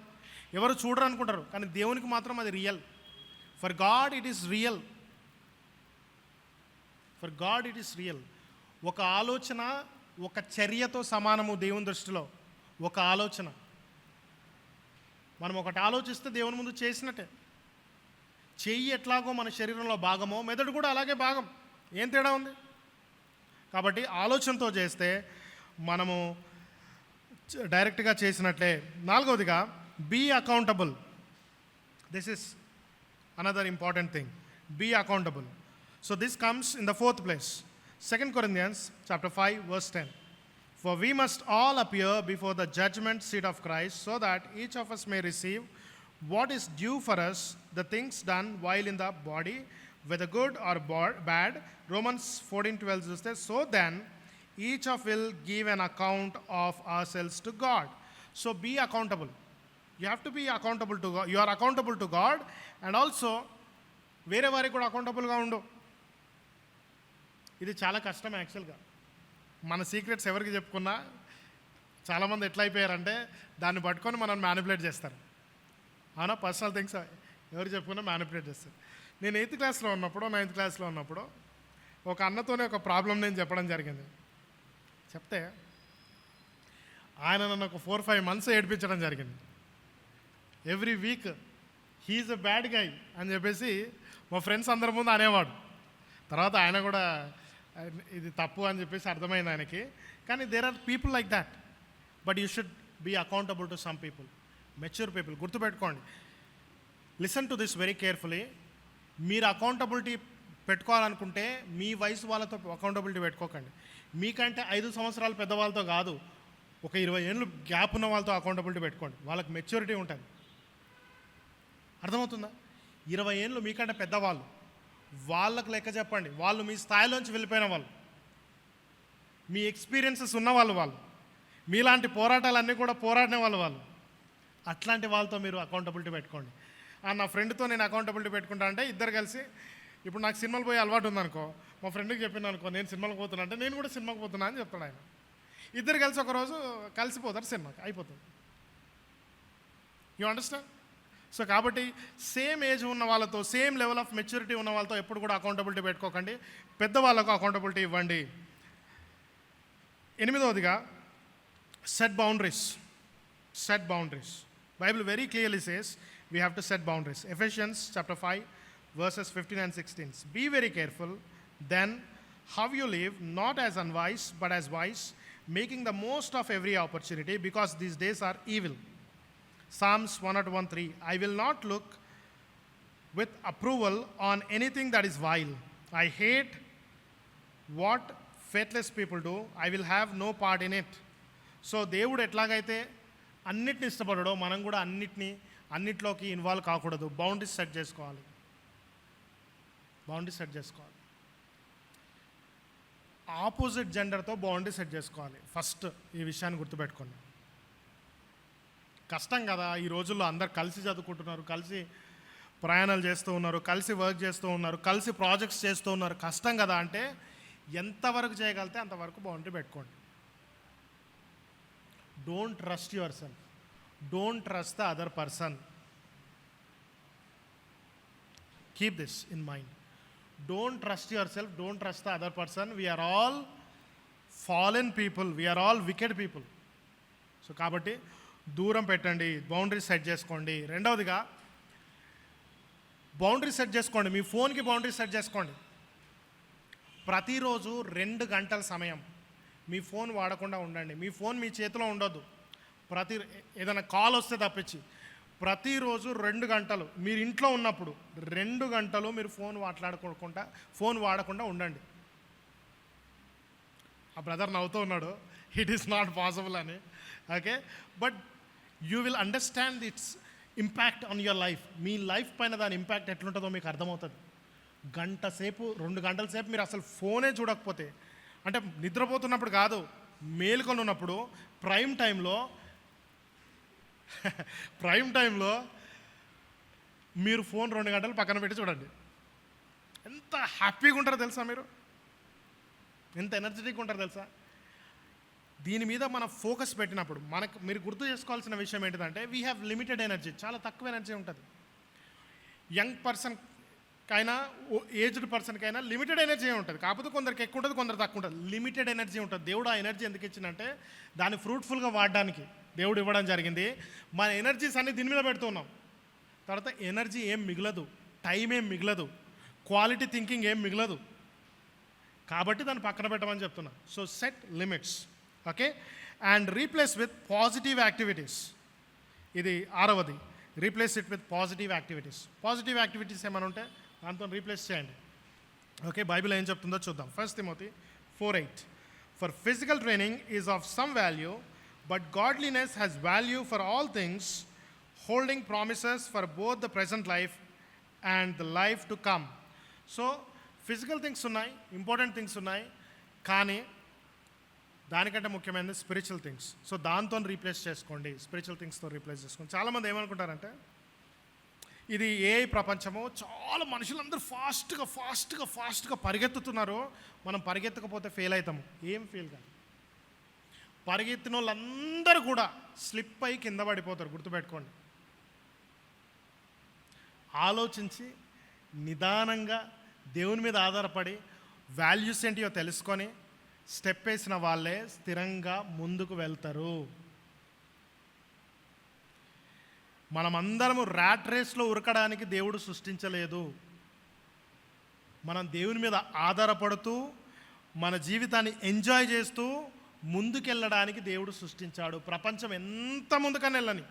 ఎవరు చూడరు అనుకుంటారు. కానీ దేవునికి మాత్రం అది real. For God it is real. For God it is real. ఒక ఆలోచన ఒక చర్యతో సమానము దేవుని దృష్టిలో. ఒక ఆలోచన, మనం ఒకటి ఆలోచిస్తే దేవుని ముందు చేసినట్టే. చెయ్యి ఎట్లాగో మన శరీరంలో భాగమో మెదడు కూడా అలాగే భాగం. ఏం తేడా ఉంది? కాబట్టి ఆలోచనతో చేస్తే మనము డైరెక్ట్గా చేసినట్లే. నాలుగవదిగా be accountable. This is another important thing. Be accountable. So this comes in the fourth place. 2 Corinthians chapter 5 verse 10. For we must all appear before the judgment seat of Christ, so that each of us may receive what is due for us, the things done while in the body, whether good or bad. Romans 14:12 చూస్తే, so then each of will give an account of ourselves to God. So be accountable. You have to be accountable to God. You are accountable to God, and also వేరే వారికి కూడా అకౌంటబుల్గా ఉండు. ఇది చాలా కష్టం యాక్చువల్గా. మన సీక్రెట్స్ ఎవరికి చెప్పుకున్నా చాలామంది ఎట్లా అయిపోయారంటే దాన్ని పట్టుకొని మనం మ్యానిపులేట్ చేస్తారు. అవునా? పర్సనల్ థింగ్స్ ఎవరు చెప్పుకున్నా మ్యానిపులేట్ చేస్తారు. నేను 9th క్లాస్లో ఉన్నప్పుడు 9th క్లాస్లో ఉన్నప్పుడు ఒక అన్నతోనే ఒక ప్రాబ్లం నేను చెప్పడం జరిగింది. చెప్తే ఆయన నన్ను ఒక 4-5 months ఏడిపించడం జరిగింది. Every week he is a bad guy అని చెప్పేసి మా ఫ్రెండ్స్ అందరి ముందు అనేవాడు. తర్వాత ఆయన కూడా ఇది తప్పు అని చెప్పేసి అర్థమైంది ఆయనకి. కానీ there are people like that. But you should be accountable to some people, mature people. గుర్తుపెట్టుకోండి, listen to this very carefully. మీరు అకౌంటబిలిటీ పెట్టుకోవాలనుకుంటే మీ వయసు వాళ్ళతో అకౌంటబిలిటీ పెట్టుకోకండి. మీకంటే 5 సంవత్సరాలు పెద్దవాళ్ళతో కాదు, ఒక 20 ఏళ్ళు గ్యాప్ ఉన్న వాళ్ళతో అకౌంటబిలిటీ పెట్టుకోండి. వాళ్ళకి మెచ్యూరిటీ ఉంటుంది. అర్థమవుతుందా? 20 ఏళ్ళు మీకంటే పెద్దవాళ్ళు, వాళ్ళకు లెక్క చెప్పండి. వాళ్ళు మీ స్థాయిలోంచి వెళ్ళిపోయిన వాళ్ళు, మీ ఎక్స్పీరియన్సెస్ ఉన్నవాళ్ళు, వాళ్ళు మీలాంటి పోరాటాలన్నీ కూడా పోరాడిన వాళ్ళు. అట్లాంటి వాళ్ళతో మీరు అకౌంటబిలిటీ పెట్టుకోండి. నా ఫ్రెండ్తో నేను అకౌంటబిలిటీ పెట్టుకుంటా అంటే ఇద్దరు కలిసి, ఇప్పుడు నాకు సినిమాలు పోయి అలవాటు ఉందనుకో, మా ఫ్రెండ్కి చెప్పిన అనుకో నేను సినిమాలకు పోతున్నా అంటే నేను కూడా సినిమాకి పోతున్నా అని చెప్తాడు ఆయన. ఇద్దరు కలిసి ఒకరోజు కలిసిపోతారు సినిమాకి, అయిపోతుంది. You understand? సో కాబట్టి సేమ్ ఏజ్ ఉన్న వాళ్ళతో, సేమ్ లెవెల్ ఆఫ్ మెచ్యూరిటీ ఉన్న వాళ్ళతో ఎప్పుడు కూడా అకౌంటబిలిటీ పెట్టుకోకండి. పెద్దవాళ్ళకు అకౌంటబిలిటీ ఇవ్వండి. 8వదిగా set boundaries. Set boundaries. Bible very clearly says we have to set boundaries. Ephesians chapter 5 verses 15 and 16. Be very careful then how you live, not as unwise but as wise, making the most of every opportunity, because these days are evil. Psalms 101:3. I will not look with approval on anything that is vile. I hate what faithless people do. I will have no part in it. So దేవుడు ఎట్లాగైతే అన్నిటిని ఇష్టపడడో మనం కూడా అన్నిట్లోకి involve కాకూడదు. Boundaries set చేసుకోవాలి. Boundary set చేసుకోవాలి. Opposite జెండర్తో boundary set చేసుకోవాలి. First ఈ విషయాన్ని గుర్తుపెట్టుకోండి. కష్టం కదా, ఈ రోజుల్లో అందరు కలిసి చదువుకుంటున్నారు, కలిసి ప్రయాణాలు చేస్తూ ఉన్నారు, కలిసి వర్క్ చేస్తూ ఉన్నారు, కలిసి ప్రాజెక్ట్స్ చేస్తూ ఉన్నారు. కష్టం కదా అంటే ఎంతవరకు చేయగలితే అంతవరకు బౌండరీ పెట్టుకోండి. Don't trust your self. Don't trust the other person. Keep this in mind. Don't trust yourself. Don't trust the other person. We are all fallen people. We are all wicked people. So కాబట్టి దూరం పెట్టండి, boundary set చేసుకోండి. రెండవదిగా boundary set చేసుకోండి. మీ ఫోన్కి boundary set చేసుకోండి. ప్రతిరోజు 2 గంటల సమయం మీ ఫోన్ వాడకుండా ఉండండి. మీ ఫోన్ మీ చేతిలో ఉండొద్దు. ఏదైనా కాల్ వస్తే తప్పించి ప్రతిరోజు 2 గంటలు మీరు ఇంట్లో ఉన్నప్పుడు 2 గంటలు మీరు ఫోన్ వాడకుండా ఉండండి. ఆ బ్రదర్ నవ్వుతూ ఉన్నాడు, ఇట్ ఈస్ నాట్ పాసిబుల్ అని. Okay, but you will understand it's impact on your life. Me life పైన దాని ఇంపాక్ట్ ఎట్లుంటుందో మీకు అర్థమవుతుంది. 2 గంటల సేపు మీరు అసలు ఫోనే చూడకపోతే, అంటే నిద్రపోతున్నప్పుడు కాదు, మేలుకొని ఉన్నప్పుడు ప్రైమ్ టైంలో మీరు ఫోన్ 2 గంటలు పక్కన పెట్టి చూడండి. ఎంత హ్యాపీగా ఉంటారో తెలుసా? మీరు ఎంత ఎనర్జెటిక్గా ఉంటారో తెలుసా? దీని మీద మనం ఫోకస్ పెట్టినప్పుడు మీరు గుర్తు చేసుకోవాల్సిన విషయం ఏంటిదంటే వీ హ్యావ్ లిమిటెడ్ ఎనర్జీ, చాలా తక్కువ ఎనర్జీ ఉంటుంది. యంగ్ పర్సన్కైనా ఏజ్డ్ పర్సన్కైనా లిమిటెడ్ ఎనర్జీ ఉంటుంది. కాకపోతే కొందరికి ఎక్కువ ఉంటుంది, కొందరు తక్కువ ఉంటుంది. లిమిటెడ్ ఎనర్జీ ఉంటుంది. దేవుడు ఆ ఎనర్జీ ఎందుకు ఇచ్చిందంటే దాన్ని ఫ్రూట్ఫుల్గా వాడడానికి దేవుడు ఇవ్వడం జరిగింది. మన ఎనర్జీస్ అన్ని దీని మీద పెడుతున్నాం. తర్వాత ఎనర్జీ ఏం మిగలదు, టైం ఏం మిగలదు, క్వాలిటీ థింకింగ్ ఏం మిగలదు. కాబట్టి దాన్ని పక్కన పెట్టమని చెప్తున్నా. So set limits, okay. And replace with positive activities. ఇది 6వది, replace it with positive activities. Positive activities ఏమైనా ఉంటే దాంతో రీప్లేస్ చేయండి. ఓకే, బైబిల్ ఏం చెప్తుందో చూద్దాం. 1 Timothy 4:8. For physical training is of some value, but godliness has value for all things, holding promises for both the present life and the life to come. So physical things ఉన్నాయి, important things ఉన్నాయి, కానీ దానికంటే ముఖ్యమైనది spiritual things. So దాంతో replace చేసుకోండి, spiritual థింగ్స్తో replace చేసుకోండి. చాలామంది ఏమనుకుంటారంటే ఇది ఏఐ ప్రపంచము, చాలా మనుషులందరూ ఫాస్ట్గా పరిగెత్తుతున్నారు, మనం పరిగెత్తకపోతే ఫెయిల్ అవుతాము. ఏం ఫెయిల్ కాదు. పరిగెత్తిన వాళ్ళందరూ కూడా స్లిప్ అయి కింద పడిపోతారు, గుర్తుపెట్టుకోండి. ఆలోచించి నిదానంగా దేవుని మీద ఆధారపడి వాల్యూస్ ఏంటియో తెలుసుకొని స్టెప్ వేసిన వాళ్ళే స్థిరంగా ముందుకు వెళ్తారు. మనమందరము ర్యాట్ రేస్లో ఉరకడానికి దేవుడు సృష్టించలేదు. మనం దేవుని మీద ఆధారపడుతూ మన జీవితాన్ని ఎంజాయ్ చేస్తూ ముందుకెళ్ళడానికి దేవుడు సృష్టించాడు. ప్రపంచం ఎంత ముందుకని వెళ్ళని,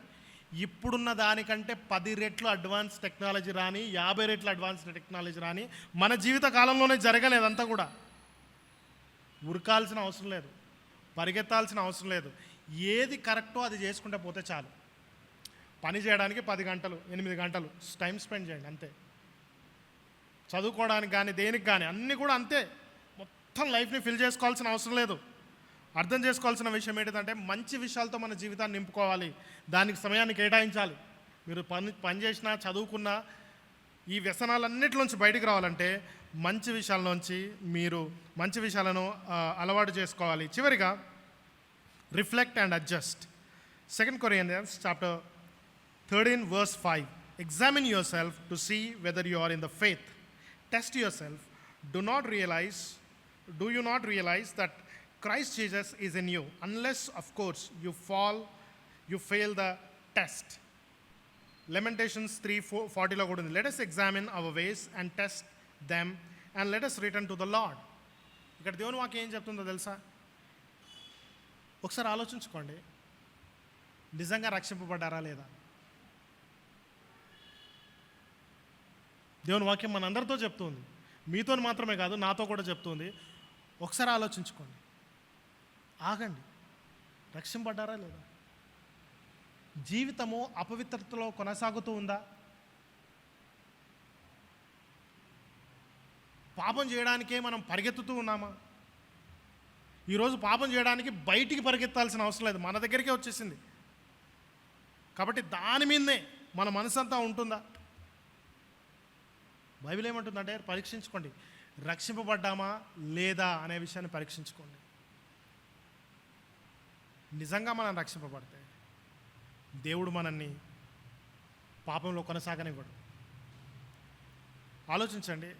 ఇప్పుడున్న దానికంటే 10 రెట్లు అడ్వాన్స్ టెక్నాలజీ రాని, 50 రెట్లు అడ్వాన్స్ టెక్నాలజీ రాని మన జీవిత కాలంలోనే జరగలేదంతా కూడా. ఉరకాల్సిన అవసరం లేదు, పరిగెత్తాల్సిన అవసరం లేదు. ఏది కరెక్టో అది చేసుకుంటే పోతే చాలు. పని చేయడానికి 10 గంటలు 8 గంటలు టైం స్పెండ్ చేయండి అంతే. చదువుకోవడానికి కానీ దేనికి కానీ అన్నీ కూడా అంతే. మొత్తం లైఫ్ని ఫిల్ చేసుకోవాల్సిన అవసరం లేదు. అర్థం చేసుకోవాల్సిన విషయం ఏంటంటే మంచి విషయాలతో మన జీవితాన్ని నింపుకోవాలి, దానికి సమయాన్ని కేటాయించాలి. మీరు పని చేసినా చదువుకున్నా ఈ వ్యసనాలన్నిటిలోంచి బయటికి రావాలంటే మంచి విషయాల్లోంచి మీరు మంచి విషయాలను అలవాటు చేసుకోవాలి. చివరిగా reflect and adjust. 2 Corinthians chapter 13 verse 5. Examine yourself to see whether you are in the faith. Test yourself. Do you not realize that Christ Jesus is in you, unless of course you fail the test. Lamentations 3:40 లో కూడా ఉంది. Let us examine our ways and test them and let us return to the Lord. ఇక్కడ దేవుని వాక్యం ఏం చెప్తుందో తెలుసా? ఒకసారి ఆలోచించుకోండి, నిజంగా రక్షింపబడ్డారా లేదా? దేవుని వాక్యం మనందరితో చెప్తుంది, మీతో మాత్రమే కాదు నాతో కూడా చెప్తుంది. ఒకసారి ఆలోచించుకోండి, ఆగండి, రక్షింపబడ్డారా లేదా? జీవితము అపవిత్రతలో కొనసాగుతూ ఉందా? పాపం చేయడానికే మనం పరిగెత్తుతూ ఉన్నామా? ఈరోజు పాపం చేయడానికి బయటికి పరిగెత్తాల్సిన అవసరం లేదు, మన దగ్గరికే వచ్చేసింది. కాబట్టి దాని మీదనే మన మనసంతా ఉంటుందా? బైబిల్ ఏమంటుందంటే పరీక్షించుకోండి, రక్షింపబడ్డామా లేదా అనే విషయాన్ని పరీక్షించుకోండి. నిజంగా మనం రక్షింపబడితే దేవుడు మనల్ని పాపంలో కొనసాగనివ్వడు. ఆలోచించండి,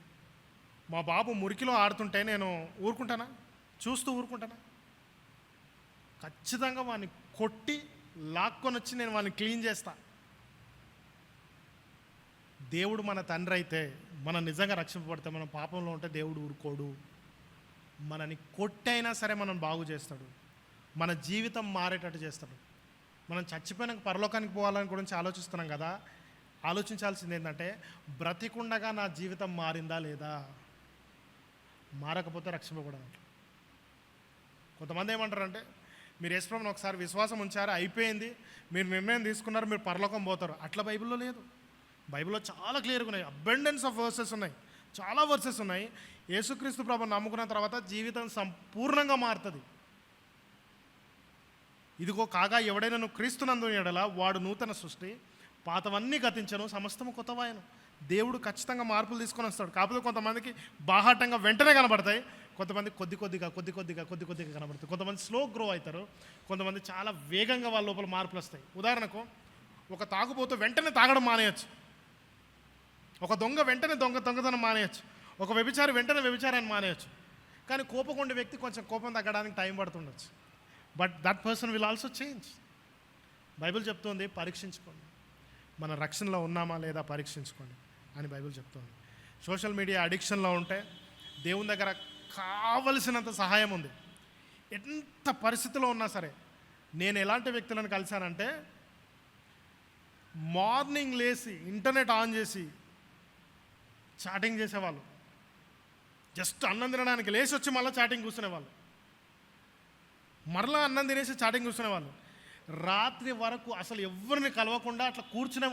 మా బాబు మురికిలో ఆడుతుంటే నేను ఊరుకుంటానా? చూస్తూ ఊరుకుంటానా? ఖచ్చితంగా వాడిని కొట్టి లాక్కొని వచ్చి నేను వాడిని క్లీన్ చేస్తా. దేవుడు మన తండ్రి అయితే, మనం నిజంగా రక్షింపబడితే, మనం పాపంలో ఉంటే దేవుడు ఊరుకోడు. మనని కొట్టైనా సరే మనం బాగు చేస్తాడు, మన జీవితం మారేటట్టు చేస్తాడు. మనం చచ్చిపోయినాక పరలోకానికి పోవాలని గురించి ఆలోచిస్తున్నాం కదా, ఆలోచించాల్సింది ఏంటంటే బ్రతికుండగా నా జీవితం మారిందా లేదా? మారకపోతే రక్షింపబడనట్లు. కొంతమంది ఏమంటారంటే మీరు యేసుప్రభువుని ఒకసారి విశ్వాసం ఉంచారు, అయిపోయింది, మీరు నిర్ణయం తీసుకున్నారు, మీరు పరలోకం పోతారు. అట్లా బైబిల్లో లేదు. బైబిల్లో చాలా క్లియర్గా ఉన్నాయి, అబెండెన్స్ ఆఫ్ వర్సెస్ ఉన్నాయి, చాలా వర్సెస్ ఉన్నాయి. యేసుక్రీస్తు ప్రభువుని నమ్ముకున్న తర్వాత జీవితం సంపూర్ణంగా మారుతుంది. ఇదిగో కాగా ఎవడైనా నువ్వు క్రీస్తునందు ఎడల వాడు నూతన సృష్టి, పాతవన్నీ గతించను, సమస్తము కొత్తవాయను. దేవుడు ఖచ్చితంగా మార్పులు తీసుకొని వస్తాడు. కాకపోతే కొంతమందికి బాహాటంగా వెంటనే కనబడతాయి, కొంతమంది కొద్ది కొద్దిగా కనబడుతుంది. కొంతమంది స్లో గ్రో అవుతారు, కొంతమంది చాలా వేగంగా వాళ్ళ లోపల మార్పులు వస్తాయి. ఉదాహరణకు ఒక తాగుబోతూ వెంటనే తాగడం మానేయచ్చు, ఒక దొంగ వెంటనే దొంగతనం మానేయచ్చు, ఒక వ్యభిచారి వెంటనే వ్యభిచారాన్ని మానేయచ్చు. కానీ కోపకొండే వ్యక్తి కొంచెం కోపం తగ్గడానికి టైం పడుతుండొచ్చు. But that person will also change. Bible చెప్తుంది పరీక్షించుకోండి, మన రక్షణలో ఉన్నామా లేదా పరీక్షించుకోండి అని బైబిల్ చెప్తుంది. సోషల్ మీడియా అడిక్షన్లో ఉంటే దేవుని దగ్గర కావలసినంత సహాయం ఉంది. ఎంత పరిస్థితిలో ఉన్నా సరే, నేను ఎలాంటి వ్యక్తులను కలిశానంటే, మార్నింగ్ లేచి ఇంటర్నెట్ ఆన్ చేసి చాటింగ్ చేసేవాళ్ళు, జస్ట్ అన్నం తినడానికి లేచి వచ్చి మళ్ళీ చాటింగ్ కూర్చునేవాళ్ళు, మరలా అన్నం తినేసి చాటింగ్ కూర్చునేవాళ్ళు, రాత్రి వరకు అసలు ఎవరిని కలవకుండా అట్లా కూర్చునే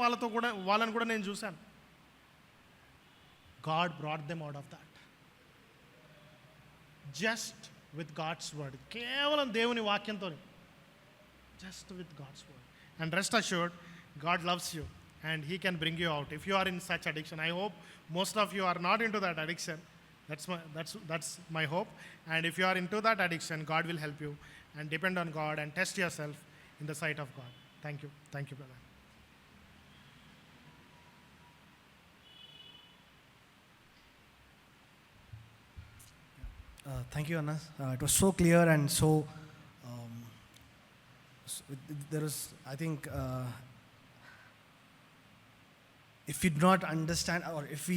వాళ్ళని కూడా నేను చూశాను. God brought them out of that just with God's word. కేవలం దేవుని వాక్యంతో, just with God's word. And rest assured, God loves you and he can bring you out if you are in such addiction. I hope most of you are not into that addiction. That's my hope. And if you are into that addiction, God will help you, and depend on God and test yourself in the sight of God. Thank you brother. Thank you, Anna. It was so clear and so there is, I think, if we do not understand, or if we